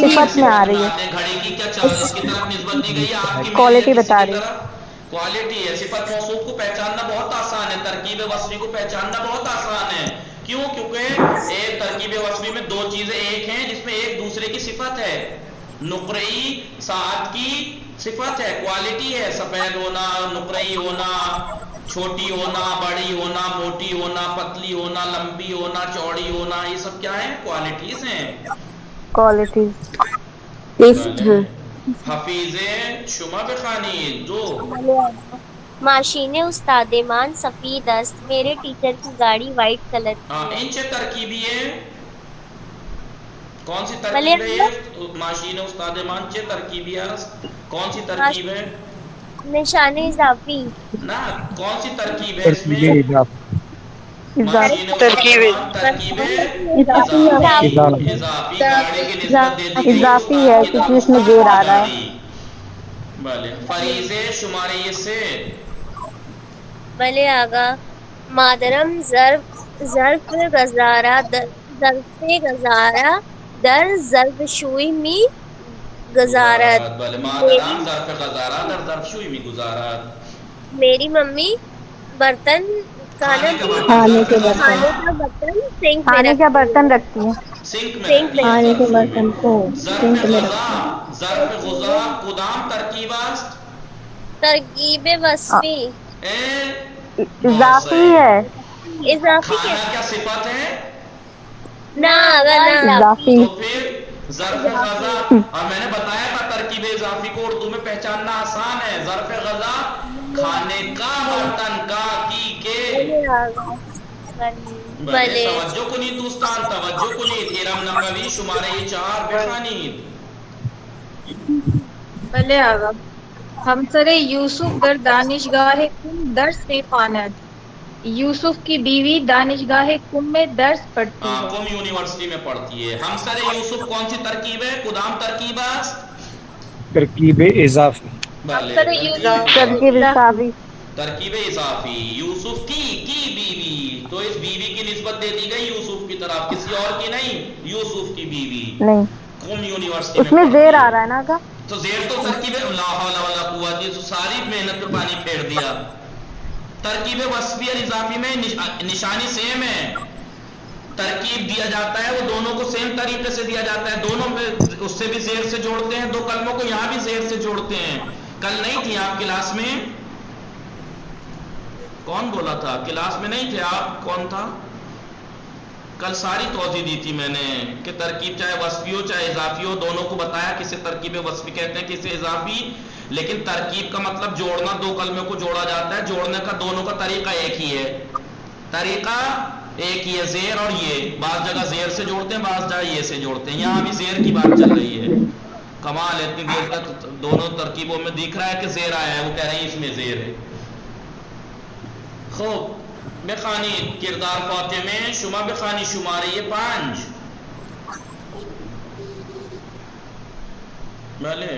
صفت میں آ رہی ہے، گھڑی کی کیا اس کی طرف نسبت دی گئی ہے آپ کی کوالٹی بتا رہی ہے، کوالٹی ہے۔ صفت موصوف کو پہچاننا بہت آسان ہے، ترکیب وصفی کو پہچاننا بہت آسان ہے۔ کیوں؟ کیونکہ ایک ترکیب وصفی میں دو چیزیں ایک ہیں جس میں ایک دوسرے کی صفت ہے۔ نقرئی ساعت کی صفت ہے، کوالٹی ہے، سفید ہونا، نقرئی ہونا، چھوٹی ہونا، بڑی ہونا، موٹی ہونا، پتلی ہونا، لمبی ہونا، چوڑی ہونا، یہ سب کیا ہیں؟ کوالٹیز ہیں، کوالٹی حفیظ شما بخانی جو ماشین استاد مان سفید است، میرے ٹیچر کی گاڑی وائٹ کلر کی ہے۔ انچ ترکیبی ہے، کون سی ترکیب ہے یہ؟ ماشین استاد مان چه ترکیبی است، کون سی ترکیب ہے؟ نشان اضافی نا کون سی ترکیب ہے اس میں؟ ماشین ترکیب ترکیب اضافی، گاڑی کی نسبت دے دی گئی اضافی ہے کیونکہ اس میں زیر آ رہا ہے۔ بھلے فریضے شمارے یہ سے بھلے آگا مادرم ظرف گزارا در ظرف شوئی می گزارت، بھلے مادرم ظرف غزارہ در ظرف شوئی می گزارت، میری ممی برتن کھانے کا برتن سنک کھانے کا برتن رکھتی ہیں، سنک میں ظرف غذا کدام ترکیب است، ترکیب وصفی اضافی ہے، اضافی کھانا کیا صفت ہے؟ اضافی تو پھر ظرف غذا، اور میں نے بتایا تھا ترکیب اضافی کو اردو میں پہچاننا آسان ہے، ظرف غذا کھانے کا برتن کا کی کے بلے توجہ کنید دوستان، توجہ کنید، ارم نقوی شمارے 4 بخانید۔ بھلے آگا ہمسر یوسف در دانشگاہ کم درس میں خواند، یوسف کی بیوی دانشگاہ کم میں درس پڑھتی ہے، کم یونیورسٹی میں پڑھتی ہے۔ ہمسر یوسف کون سی ترکیب ہے؟ کدام ترکیب است؟ ترکیب اضافی، ترکیب اضافی، ترکیب اضافی، یوسف کی بیوی، تو اس بیوی کی نسبت دے دی گئی یوسف کی طرف، کسی اور کی نہیں، یوسف کی بیوی نہیں قم یونیورسٹی اس میں زیر آ رہا ہے نا کا، تو زیر تو ترکیب لا حول ولا قوت، یہ تو ساری محنت پہ پانی پھیر دیا۔ ترکیب وصفی اور اضافی میں نشانی سیم ہے، ترکیب دیا جاتا ہے وہ دونوں کو سیم طریقے سے دیا جاتا ہے، دونوں میں اس سے بھی زیر سے جوڑتے ہیں، دو کلموں کو یہاں بھی زیر سے جوڑتے ہیں۔ کل نہیں تھی آپ کلاس میں؟ کون بولا تھا؟ کلاس میں نہیں تھے آپ؟ کون تھا؟ کل ساری توضیح دی تھی میں نے کہ ترکیب چاہے وصفی ہو چاہے اضافی ہو، دونوں کو بتایا کسے ترکیب وصفی کہتے ہیں کسے اضافی، لیکن ترکیب کا مطلب جوڑنا، دو کلموں کو جوڑا جاتا ہے، جوڑنے کا دونوں کا طریقہ ایک ہی ہے، طریقہ ایک ہی ہے، زیر اور یہ، بعض جگہ زیر سے جوڑتے ہیں، بعض جگہ یہ سے جوڑتے ہیں، یہاں بھی زیر کی بات چل رہی ہے۔ کمال اتنی دیر تک دونوں ترکیبوں میں دکھ رہا ہے کہ زیر آیا ہے، وہ کہہ رہے ہیں اس میں زیر ہے۔ خوب بخانی کردار فاطمہ شما بخانی شمارے 5 بھلے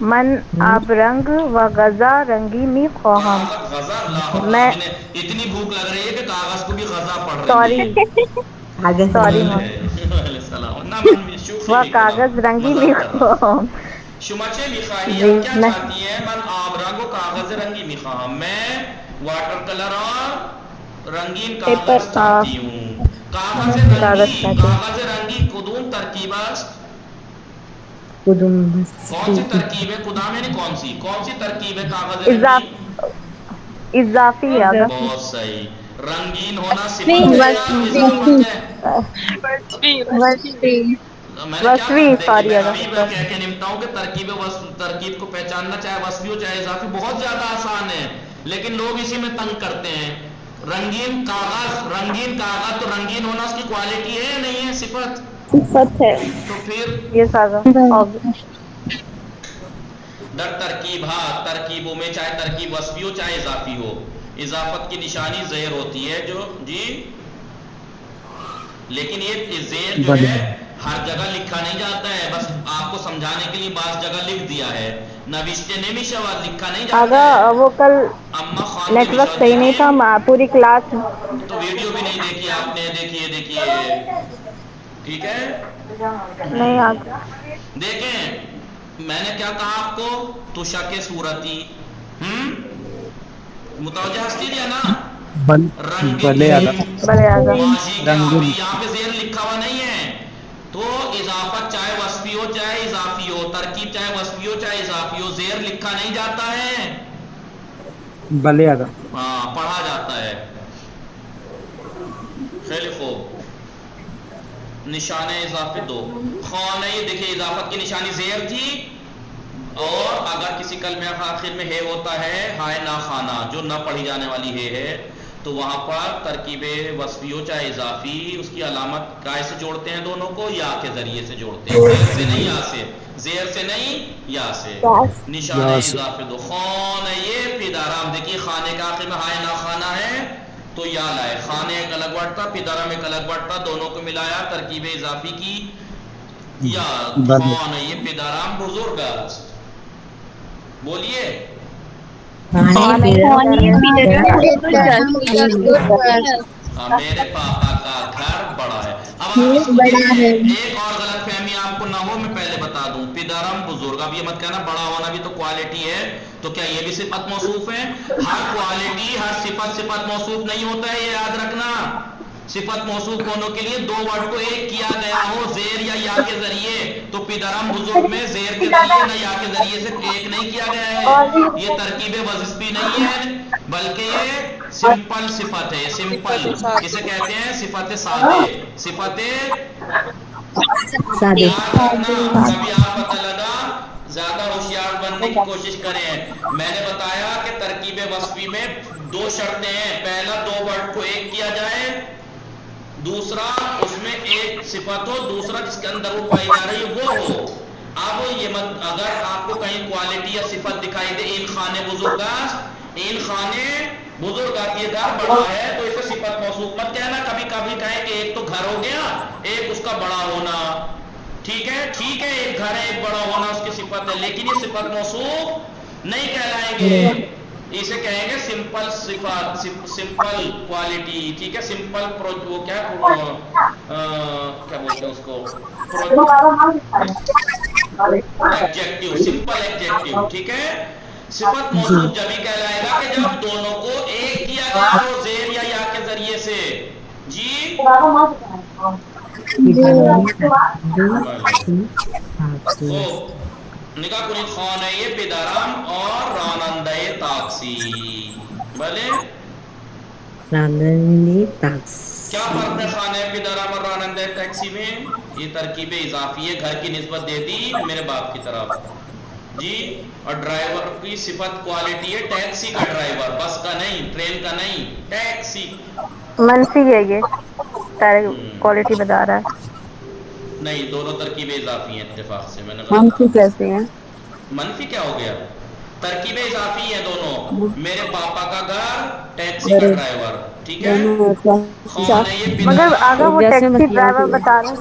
من آبرنگ و غذا رنگی می خواہم. میں اتنی بھوک لگ رہی ہے کہ کاغذ کو بھی غذا پڑ رہی سوری کاغذ سوری ہے. میم علیہ السلام نہ من شوخی و نہیں کرا ہوں، کاغذ رنگی می مذاق کر رہا ہوں. خواہم. شماچے میخواہی جی آپ کیا میں چاہتی ہیں؟ من آبرنگ و کاغذ رنگی میخواہم، میں واٹر کلر اور رنگین پیپر کاغذ چاہتی ہوں. کاغذ کاغذ رنگی، چاہتے ہیں. کاغذ رنگی کدوم ترکیب است؟ کدوم کون سی ترکیب ہے؟ کدام یعنی کون سی ترکیب ہے کاغذ رنگی؟ اضافی ہے آگا. بہت صحیح. رنگین ہونا صفت ہے یا اضافت ہے؟ میں نے کیا وصفی دیکھیں سوری میں آگا ابھی میں کہہ کے نمٹا ہوں کہ ترکیب کو پہچاننا چاہے وصفی ہو چاہے اضافی بہت زیادہ آسان ہے، لیکن لوگ اسی میں تنگ کرتے ہیں. رنگین کاغذ تو رنگین ہونا اس کی کوالٹی ہے یا نہیں ہے صفت؟ صفت ہے. تو پھر یس آگا. در ترکیب، ہاں ترکیبوں میں چاہے ترکیب وصفی ہو چاہے اضافی ہو، اضافت کی نشانی زیر ہوتی ہے جو جی، لیکن یہ زیر جو ہے ہر جگہ لکھا نہیں جاتا ہے، بس آپ کو سمجھانے کے لیے بعض جگہ لکھ دیا ہے. نوشتے نے مشاوات لکھا نہیں جاتا آگا ہے. وہ کل اما خان کے نیٹ ورک مشاوات صحیح نہیں تھا دیکھیں پوری کلاس. تو ویڈیو بھی نہیں دیکھی آپ نے. دیکھیے ٹھیک ہے. نہیں آگا. دیکھیں میں نے کیا کہا آپ کو؟ تشک صورتی متوجہ ہستی دیا نا. رنگین بلے آگا اسم بلے آگا. ماضی کے رنگین ابھی یہاں پہ زیر لکھا ہوا نہیں ہے. تو اضافت چاہے وصفی ہو چاہے اضافی ہو، ترکیب چاہے وصفی ہو چاہے اضافی ہو، زیر لکھا نہیں جاتا ہے. بلے آگا ہاں پڑھا جاتا ہے. خیلی خوب. نشان اضافی دو خانہ، یہ دیکھیں اضافت کی نشانی زیر تھی، اور اگر کسی کلمہ آخر میں ہے ہوتا ہے ہائے نا خانہ جو نہ پڑھی جانے والی ہے تو وہاں پر ترکیب وصفی ہو چاہے اضافی اس کی علامت کائے سے جوڑتے ہیں، دونوں کو یا کے ذریعے سے جوڑتے ہیں. زیر سے نہیں یا سے، زیر سے نہیں یا سے. نشان یا سے اضافی دو خانہ، یہ پیدارام دیکھیے خانے کا آخر میں ہائے نا خانہ ہے تو یا لائے. خانے ایک الگ ورڈ تھا، پیدارام ایک الگ ورڈ تھا، دونوں کو ملایا ترکیب اضافی کی یا. بلے خانہ یہ پیدارام بزرگ است. بولیے میرے پاپا کا گھر بڑا ہے. اب آپ اس کو دیکھیں ایک اور غلط فہمی آپ کو نہ ہو، میں پہلے بتا دوں. پیدارم بزرگ، اب یہ مت کہنا بڑا ہونا بھی تو کوالٹی ہے، تو کیا یہ بھی صفت موصوف ہے؟ ہر کوالٹی ہر صفت موصوف نہیں ہوتا ہے، یہ یاد رکھنا. صفت موصوف ہونے کے لیے دو ورڈ کو ایک کیا گیا ہو زیر یا کے ذریعے، تو پیدارم بزرگ میں زیر کے ذریعے نہ یا کے ذریعے سے ایک نہیں کیا گیا ہے. یہ ترکیب وظیفی نہیں ہے بلکہ یہ سمپل صفت ہے. سمپل کسے کہتے ہیں؟ صفت سادے. صفت سادے. یاد رکھنا. کبھی آپ پتہ لگا زیادہ ہوشیار بننے کی کوشش کریں. میں نے بتایا کہ ترکیب وصفی میں دو شرطیں ہیں. پہلا دو ورڈ کو ایک کیا جائے، دوسرا اس میں ایک صفت ہو، دوسرا جس کے اندر وہ پائی جا رہی ہے وہ ہو. اب یہ اگر آپ کو کہیں کوالٹی یا صفت دکھائی دے ان خانے بزرگاست، ان خانے بزرگات یہ گھر بڑا ہے، تو اسے صفت موصوف مت کہنا. کبھی کبھی کہیں کہ ایک تو گھر ہو گیا، ایک اس کا بڑا ہونا. ٹھیک ہے ایک گھر ہے ایک بڑا ہونا اس کی صفت ہے، لیکن یہ صفت موصوف نہیں کہلائیں گے. اسے کہیں گے سمپل صفات، سمپل کوالٹی. ٹھیک ہے. سمپل وہ کیا بولتے ہیں اس کو؟ ایڈجیکٹیو. Simple adjective. ٹھیک ہے. صفت جی موصوف جبھی کہلائے گا کہ جب دونوں کو ایک کیا گیا ہو زیر یا کے ذریعے سے. جی خوب. نگاہ کنید خانہ پدرم اور رانندہ تاکسی. بھلے رانندی تاکس. کیا فرق ہے خانہ پدرم اور رانندہ ٹیکسی میں؟ یہ ترکیب اضافی ہے، گھر کی نسبت دے دی میرے باپ کی طرف. جی اور ڈرائیور کی صفت کوالٹی ہے ٹیکسی کا ڈرائیور، بس کا نہیں، ٹرین کا نہیں، ٹیکسی. منفی ہے یہ کوالٹی بتا رہا ہے. نہیں دونوں ترکیبیں اضافی ہیں اتفاق سے. میں نے غلط منفی کہا. کیسے ہیں؟ منفی کیا ہو گیا؟ ترکیبیں اضافی ہیں دونوں. میرے پاپا کا گھر، ٹیکسی کا ڈرائیور. ٹھیک ہے. دونوں خانہ مگر پدرم آگا وہ جیسے ٹیکسی مطلب ڈرائیور بتا رہے ہیں.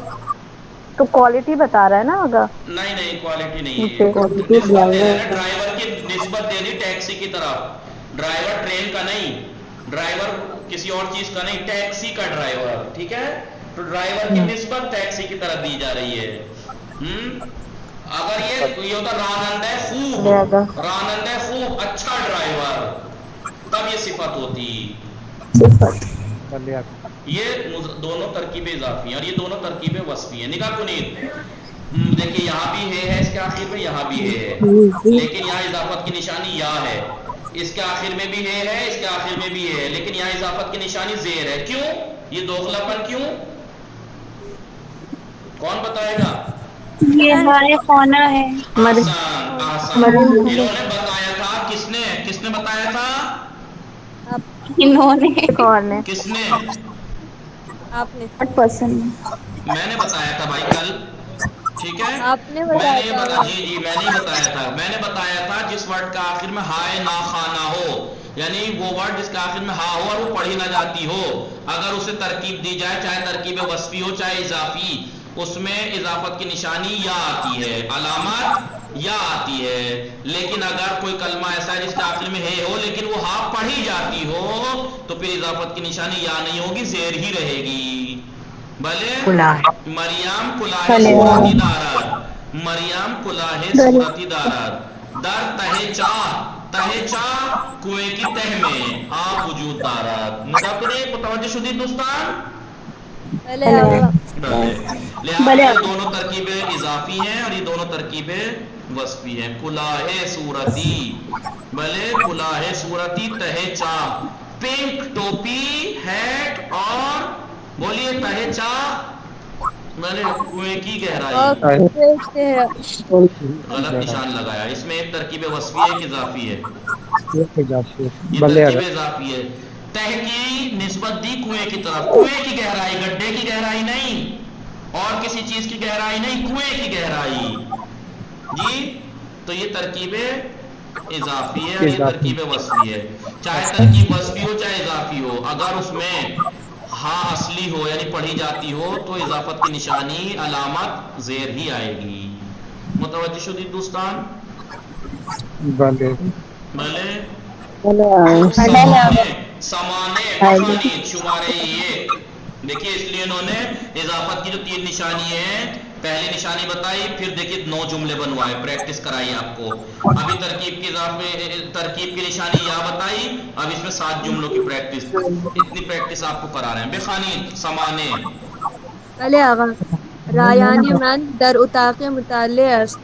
تو کوالٹی بتا رہا ہے نا آگا. نہیں نہیں کوالٹی نہیں ہے، نسبت دے رہا ہے ڈرائیور کی نسبت دے دی ٹیکسی کی طرف. ڈرائیور ٹرین کا نہیں، ڈرائیور کسی اور چیز کا نہیں، ٹیکسی کا ڈرائیور. ٹھیک ہے، تو ڈرائیور کی نسبت ٹیکسی کی طرف دی جا رہی ہے. اگر یہ ہوتا رانندہ خوب، رانندہ خوب اچھا ڈرائیور، تب یہ صفت ہوتی. یہ دونوں ترکیبیں اضافی ہیں اور یہ دونوں ترکیبیں وصفی ہیں. نگاہ کنید دیکھیے یہاں بھی ہے اس کے آخر میں، یہاں بھی ہے، لیکن یہاں اضافت کی نشانی یا ہے. اس کے آخر میں بھی ہے، اس کے آخر میں بھی ہے، لیکن یہاں اضافت کی نشانی زیر ہے. کیوں؟ یہ دوغلاپن کیوں؟ کون بتائے گا؟ یہ ہمارے خونا ہے. آسان آسان. انہوں نے بتایا تھا، کس نے بتایا تھا؟ انہوں نے. کون ہے؟ کس نے؟ آپ نے. میں نے بتایا تھا بھائی کل. ٹھیک ہے، آپ نے میں بتایا نے تھا. جی میں نہیں بتایا تھا. میں نے بتایا تھا جس ورڈ کا آخر میں ہائے نہ خانہ ہو، یعنی وہ ورڈ جس کے آخر میں ہا ہو اور وہ پڑھی نہ جاتی ہو، اگر اسے ترکیب دی جائے، چاہے ترکیب وصفی ہو چاہے اضافی، اس میں اضافت کی نشانی یا آتی ہے، علامت یا آتی ہے. لیکن اگر کوئی کلمہ ایسا ہے جس کے آخر میں ہے ہو لیکن وہ ہا پڑھی جاتی ہو تو پھر اضافت کی نشانی یا نہیں ہوگی، زیر ہی رہے گی. بھلے مریم کلاہ صورتی دارد، مریم کلاہ صورتی دارد، در تہ چاہ کنویں کی تہ میں آب وجود دارد. متوجہ شدید دوستان؟ لہٰذا یہ دونوں ترکیبیں اضافی ہیں اور یہ دونوں ترکیبیں وصفی ہیں. کلاہ صورتی، بھلے کلاہ صورتی تہ چاہ، پنک ٹوپی ہیٹ، اور بولیے تہ چاہ میں نے کنویں کی گہرائی. غلط نشان لگایا. اس میں ایک ترکیب وصفی ہے، ایک اضافی ہے. یہ ترکیب اضافی ہے. تہ کی نسبت دی کنویں کی طرف، کنویں کی گہرائی، گڈھے کی گہرائی نہیں اور کسی چیز کی گہرائی نہیں، کنویں کی گہرائی. جی تو یہ ترکیب اضافی ہے اور یہ ترکیب وصفی ہے. چاہے ترکیب وصفی ہو چاہے اضافی ہو، اگر اس میں ہاں اصلی ہو یعنی پڑھی جاتی ہو تو اضافت کی نشانی علامت زیر ہی آئے گی. متوجہ شدید دوستان؟ بھلے سمانے بخانیت شمارے ایک. دیکھیے اس لیے انہوں نے اضافت کی جو 3 نشانی ہے، پہلی نشانی بتائی، پھر دیکھیے 9 جملے بنوائے، پریکٹس کرائی آپ کو. ابھی ترکیب کی نشانی یا بتائی، اب اس میں 7 جملوں کی پریکٹس، اتنی پریکٹس آپ کو کرا رہے ہیں. بخانیت سمانے. بله آقا رایان من در اتاق مطالعه است.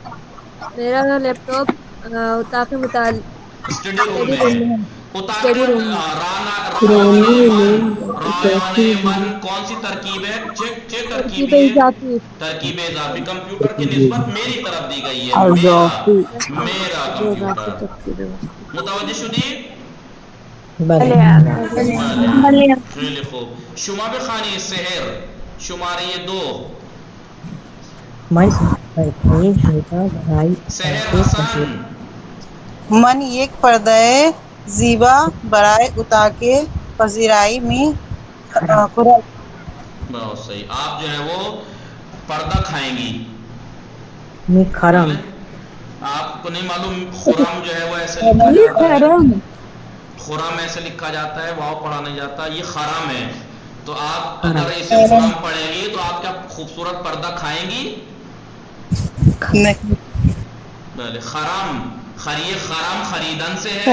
میرا لپتاپ اتاق مطالعه اسٹڈی روم اسٹڈی میں روم ہے. میں اتاق اسٹڈی روم میں. رایان من کون سی ترکیب ہے؟ چیک ترکیب ترکیب ہے، اضافی. ترکیب اضافی. کمپیوٹر کی نسبت میری طرف دی گئی ہے، میرا کمپیوٹر. متوجہ شدید؟ خیلی خوب. شما بخانی سحر شمارے یہ 2. سحر حسن. من یک پردہ زیبا برائے اتاق پذیرائی میں بہت صحیح. آپ جو ہے وہ پردہ کھائیں گی. خرم. آپ کو نہیں معلوم خرم جو ہے وہ ایسے لکھا جاتا ہے، خرم ایسے لکھا جاتا ہے، واو پڑھا نہیں جاتا، یہ خرم ہے. تو آپ اگر اسے خرم پڑھیں گی تو آپ کیا خوبصورت پردہ کھائیں گی؟ خرم یہ خرم خریدن سے ہے،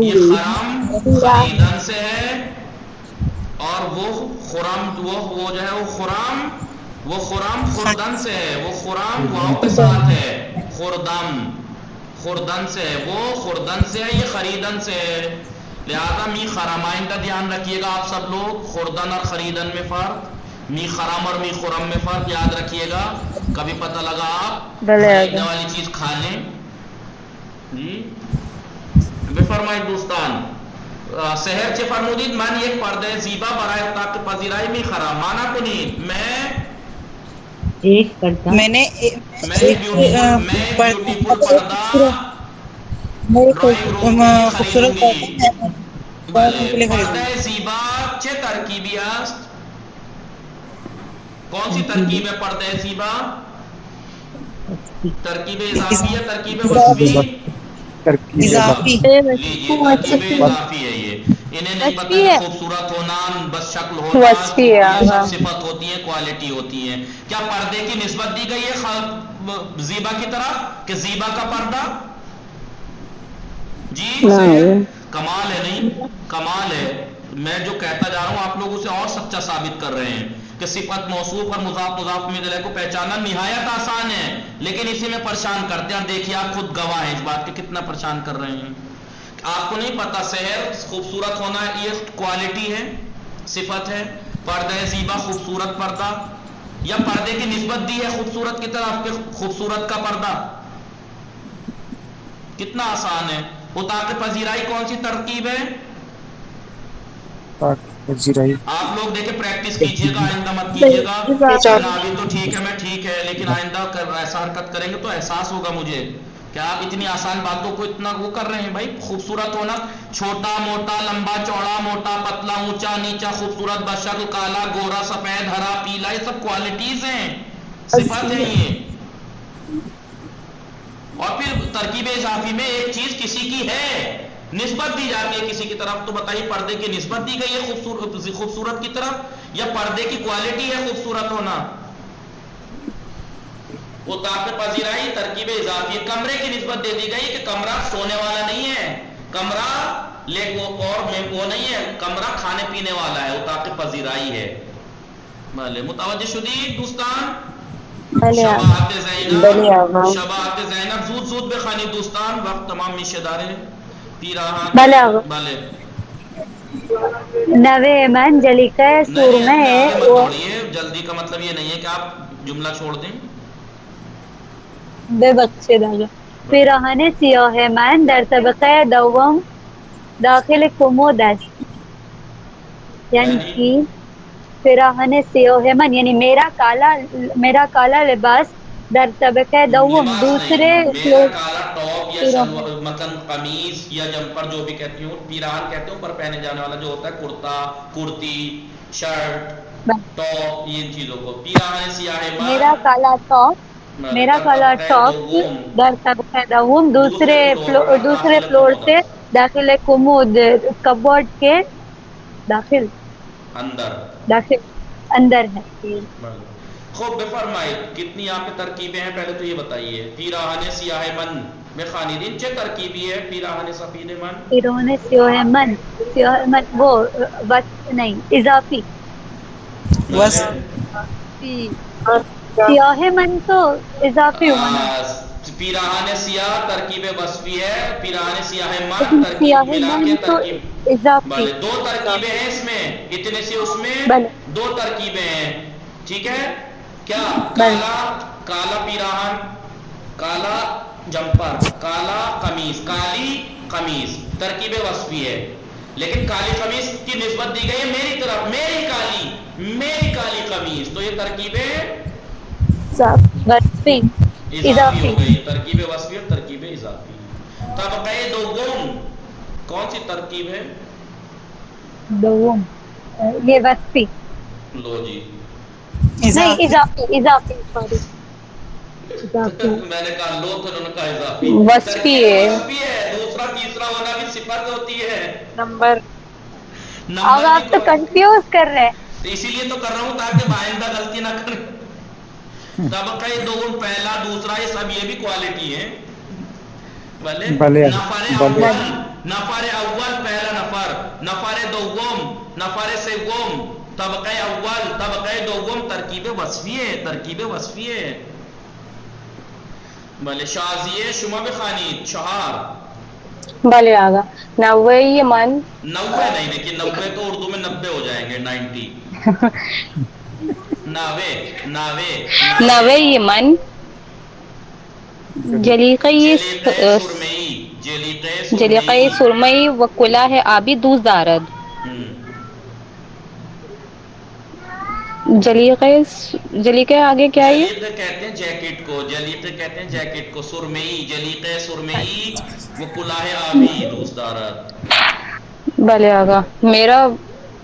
یہ خرم خریدن سے ہے، اور وہ خرم وہ جو ہے وہ خرم خوردن سے ہے، وہ خرم واؤ کے ساتھ ہے، خوردن سے ہے، وہ خوردن سے ہے، یہ خریدن سے ہے. لہذا می خرمائن کا دھیان رکھیے گا آپ سب لوگ. خوردن اور خریدن میں فرق، می خرم اور می خرم میں فرق یاد رکھیے گا. کبھی پتہ لگا آپ خریدنے والی چیز کھا لیں. جی بفرمائید دوستان. سحر چه فرمودید؟ من یک پرده زیبا برای اتاق پذیرائی می خرم. مانا کنید میں نے بیوٹیفل پردہ خوبصورت بله پرده زیبا چه ترکیبی است؟ کون سی ترکیب ہے پردہ زیبا؟ ترکیب اضافی یا ترکیب وصفی؟ اضافی لیجیے ترکیب اضافی ہے یہ. انہیں نہیں پتہ کہ خوبصورت ہونا بس شکل ہونا یہ سب صفت ہوتی ہیں، کوالٹی ہوتی ہیں. کیا پردے کی نسبت دی گئی ہے زیبا کی طرف کہ زیبا کا پردہ؟ جی کمال ہے. نہیں کمال ہے. میں جو کہتا جا رہا ہوں آپ لوگ اسے اور سچا ثابت کر رہے ہیں کہ صفت موصوف اور مضاف مضاف الیہ کو پہچاننا نہایت آسان ہے، لیکن اسی میں پریشان کرتے ہیں. دیکھیے آپ خود گواہ ہیں اس بات کے کتنا پریشان کر رہے ہیں. آپ کو نہیں پتا سحر خوبصورت ہونا یہ کوالٹی ہے، صفت ہے. پردہ زیبا خوبصورت پردہ، یا پردے کی نسبت دی ہے خوبصورت کی طرف کہ خوبصورت کا پردہ. کتنا آسان ہے. اتاق پذیرائی کون سی ترکیب ہے؟ آپ لوگ دیکھیں پریکٹس کیجئے گا، آئندہ مت کیجئے گا. ابھی تو ٹھیک ہے میں ٹھیک ہے، لیکن آئندہ ایسا حرکت کریں گے تو احساس ہوگا مجھے کہ آپ اتنی آسان باتوں کو اتنا وہ کر رہے ہیں. بھائی خوبصورت ہونا چھوٹا موٹا لمبا چوڑا موٹا پتلا اونچا نیچا خوبصورت بشکل کالا گورا سفید ہرا پیلا یہ سب کوالٹیز ہیں، صفات ہیں یہ. اور پھر ترکیب اضافی میں ایک چیز کسی کی ہے نسبت دی جاتی ہے کسی کی طرف. تو بتائیے پردے کی نسبت دی گئی ہے خوبصورت کی طرف یا پردے کی کوالٹی ہے خوبصورت ہونا؟ اتاق پذیرائی ترکیب اضافی. کمرے کی نسبت دے دی گئی کہ کمرہ سونے والا نہیں ہے، کمرہ اور وہ نہیں ہے، کمرہ کھانے پینے والا ہے، اتاق پذیرائی ہے. بھلے متوجہ شدید دوستان. شباہت زینب زود زود بخانی دوستان، وقت تمام میشے دارے پیراہان. بھلے نوے من جلیقہ سرمے چھوڑیے. جلدی کا مطلب یہ نہیں ہے کہ آپ جملہ چھوڑ دیں. بے بخشے دادا. پیراہن سیاہ من در طبقه دوم داخل کمود است. یعنی کہ پیراہن سیاہ من یعنی میرا کالا لباس در طبقه دوم دوسرے میرا کالا ٹاپ یا شلوار مثلا قمیص یا جمپر جو بھی کہتی ہوں، پیراہن کہتے ہیں اوپر پہنے جانے والا جو ہوتا ہے کرتا کرتی شرٹ ٹاپ یہ چیزوں کو. پیراہن سیاہ من میرا کالا ٹاپ در طبقه دوم دوسرے فلور سے داخل کمود کبورڈ کے داخل اندر ہے. خوب بفرمائے کتنی آپ کے ترکیبیں ہیں پہلے تو یہ بتائیے. پیراہن سیاہ من میں خاندین چھ ترکیبی ہے. پیراہن سفید من، پیراہن سیاہ من وہ نہیں اضافی. سیاہ من تو اضافی ہوا نا. پیراہن سیاہ ترکیب وصفی ہے، پیراہن سیاہ من ترکیب ملا کے ترکیب اضافی. دو ترکیبیں ہیں اس میں، اتنے سے اس میں دو ترکیبیں ہیں. ٹھیک ہے. کیا کالا پیراہن، کالا جمپر، کالا قمیص، کالی قمیص ترکیب وصفی ہے. لیکن کالی قمیص کی نسبت دی گئی ہے میری طرف، میری کالی قمیص. تو یہ ترکیبیں اضافی ہو گئی. ترکیب وصفی اور ترکیب اضافی. طبقہ دوم کون سی ترکیب ہے؟ دوم یہ وصفی. لو جی نہیں اضافی میں نے کہا لو تو انہوں نے کہا اضافی. وصفی ہے. دوسرا تیسرا ہونا بھی صفت ہوتی ہے. نمبر آپ تو کنفیوز کر رہے ہیں. اسی لیے تو کر رہا ہوں تاکہ آئندہ غلطی نہ کریں. طبقہ دوم پہلا دوسرا یہ سب یہ بھی کوالٹی ہے. نفر اول پہلا نفر، نفر دوم، نفر سوم، طبقہ اول طبقہ دوم ترکیب وصفی ہے. بھلے شازیہ شما بخانید چہار. بھلے آگا. 90 من 90 نہیں لیکن 90 تو اردو میں 90 ہو جائیں گے. 90 من جلیقہ سرمئی و کلاه آبی دوست دارد. جلیقہ آگے کیا ہے؟ جلیقہ کہتے ہیں جیکٹ کو، جلیقہ کہتے ہیں جیکٹ کو. سرمئی جلیقہ سرمئی و کلاه آبی دوست دارد. بھلے آگا. میرا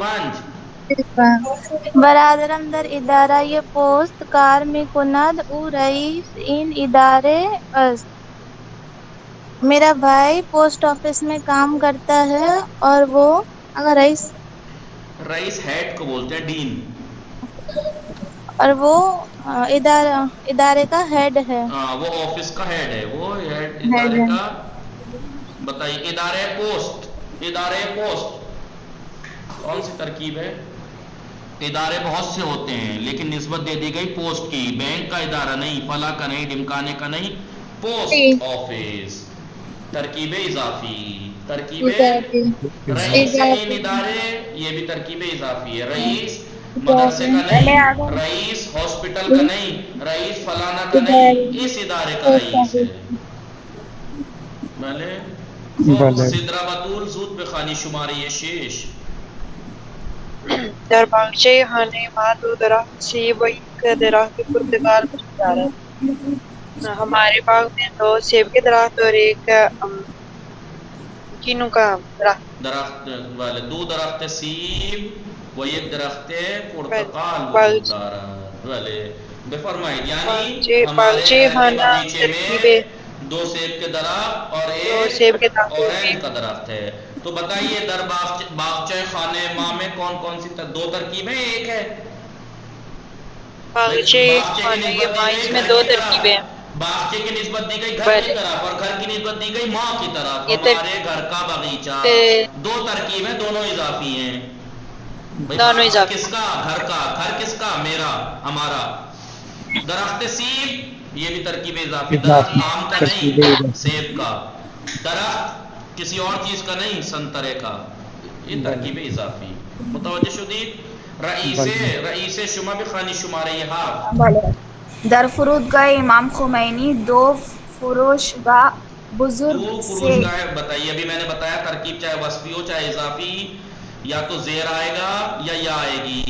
5 برادرم در اداره پست کار میکند او رئیس این ادارے است. میرا بھائی پوسٹ آفس میں کام کرتا ہے اور وہ اگر رئیس ہیڈ کو بولتے ہیں ڈین، اور وہ ادارے کا ہیڈ ہے. وہ آفس کا ہیڈ ہے، وہ ہیڈ ادارے کا. بتائیے ادارے پوسٹ کون سی ترکیب ہے؟ ادارے بہت سے ہوتے ہیں لیکن نسبت دے دی گئی پوسٹ کی. بینک کا ادارہ نہیں، فلاں کا نہیں، ڈمکانے کا نہیں، پوسٹ آفس. ترکیب اضافی، ترکیب رئیس ان ادارے، یہ بھی ترکیب اضافی ہے. رئیس مدرسے کا نہیں، رئیس ہاسپٹل کا نہیں، رئیس فلانا کا نہیں، اس ادارے کا رئیس ہے. بله سدرا بطول زود بخانی شماره 6. در باغچه خانه ما 2 درخت سیب و 1 درخت پرتقال وجود دارد. ہمارے باغ میں 2 سیب کے درخت اور 1 کینو کا درخت والے 2 درخت سیب و 1 درخت پرتقال وجود دارد. والے بفرمائید یعنی باغچه خانہ ترکیب 2 سیب کے درخت اور 1 اورین کا درخت ہے. تو بتائیے در باغچہ خانے ماں میں کون کون سی 2 ترکیبیں، 1 ہے. باغچہ خانے ماں میں 2 ترکیبیں. باغچے کی نسبت دی گئی گھر کی طرف اور گھر کی نسبت دی گئی ماں کی طرف. ہمارے گھر کا باغیچہ 2 ترکیبیں، دونوں اضافی ہیں. دونوں اضافی. کس کا؟ گھر کا. گھر کس کا؟ میرا، ہمارا. درخت سیب یہ بھی ترکیب اضافی. درخت آم کا نہیں، سیب کا. درخت کسی اور چیز کا نہیں، سنترے کا. یہ ترکیب اضافی. متوجہ شدید؟ رئیس شما بخانی شماره 7. در فرودگاه امام خمینی 2 فروشگاه بزرگ سے. بتائیے، ابھی میں نے بتایا ترکیب چاہے وصفی ہو چاہے اضافی، یا تو زیر آئے گا یا آئے گی.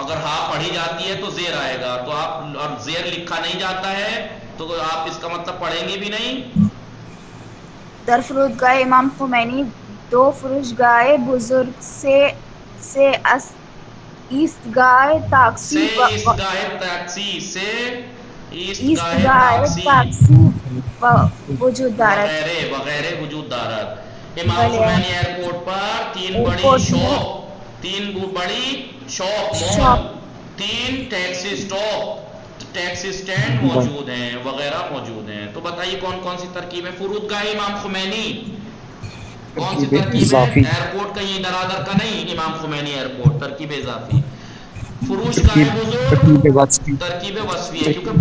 اگر ہاں پڑھی جاتی ہے تو زیر آئے گا. تو آپ اور زیر لکھا نہیں جاتا ہے تو آپ اس کا مطلب پڑھیں گے بھی نہیں. در فرودگاه امام خمینی 2 فروشگاه بزرگ سے ایستگاه تاکسی وجود دارد. وغیرہ وجود دارد. امام خمینی ایئرپورٹ پر 3 بڑی shop 3 taxi stop, taxi stand موجود ہیں وغیرہ موجود ہیں. تو بتائیے کون کون سی ترکیب ہے؟ فرودگاہ امام خمینی کون سی ترکیب ہے؟ ایئرپورٹ کہیں ادھر ادھر کا نہیں، امام خمینی ایئرپورٹ ترکیب اضافی. فروشگاہ بزرگ ترکیب وصفی ہے کیونکہ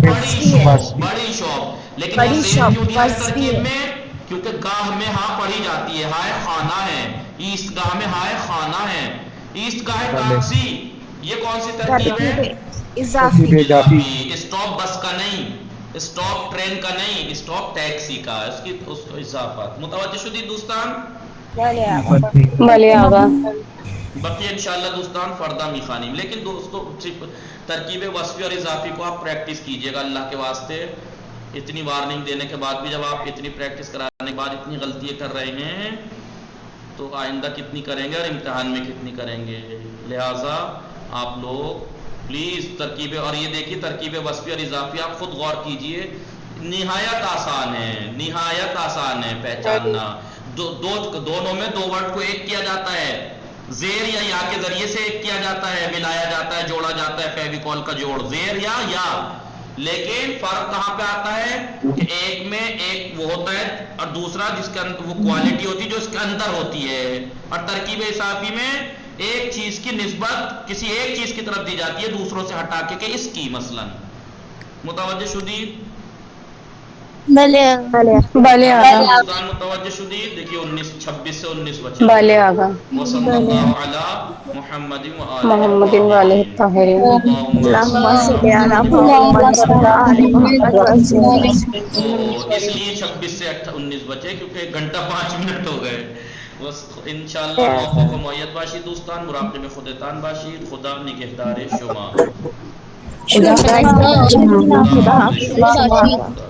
بڑی شاپ. لیکن زیر کیوں دیا ہے ترکیب میں؟ کیونکہ گاہ میں ہاں پڑھی جاتی ہے. ہائے خانہ ہے. ایسٹ گاہ میں ہائے خانہ ہے. ایسٹ گاہ ٹیکسی یہ کون سی ترکیب ہے؟ اضافی. اسٹاپ بس کا نہیں، اسٹاپ ٹرین کا نہیں، اسٹاپ ٹیکسی کا. اس کی اضافات متوجہ شدید دوستان؟ بھلے آگا. باقی انشاءاللہ دوستان فردہ میخانی. لیکن دوستو ترکیب وصفی اور اضافی کو آپ پریکٹس کیجئے گا اللہ کے واسطے. اتنی وارننگ دینے کے بعد بھی جب آپ اتنی پریکٹس کرانے کے بعد اتنی غلطیاں کر رہے ہیں تو آئندہ کتنی کریں گے اور امتحان میں کتنی کریں گے. لہٰذا آپ لوگ پلیز ترکیبیں، اور یہ دیکھیے ترکیب وصفی اور اضافی آپ خود غور کیجئے، نہایت آسان ہے، نہایت آسان ہے پہچاننا. دونوں میں 2 ورڈ کو ایک کیا جاتا ہے، زیر یا کے ذریعے سے ایک کیا جاتا ہے، ملایا جاتا ہے، جوڑا جاتا ہے. فیویکول کا جوڑ زیر یا لیکن فرق کہاں پہ آتا ہے کہ ایک میں ایک وہ ہوتا ہے اور دوسرا جس کے اندر وہ کوالٹی ہوتی ہے جو اس کے اندر ہوتی ہے. اور ترکیب اضافی میں ایک چیز کی نسبت کسی ایک چیز کی طرف دی جاتی ہے دوسروں سے ہٹا کے کہ اس کی. مثلا متوجہ شدید؟ بھلے بھلے آگا. متوجہ شدید؟ دیکھیے 26 سے 19 بچے. بھلے آگا. وصلی اللہ علی محمد محمد علیہ الطاہرین. اللہم صلی علی محمد وعلی آل محمد وسلم. تو اس لیے 26 سے 19 بچے کیونکہ 1 گھنٹہ 5 منٹ ہو گئے. بس انشاءاللہ موفق و معید باشید دوستان، مراقب خودتان باشید. خدا نگهدار شما. خدا حافظ.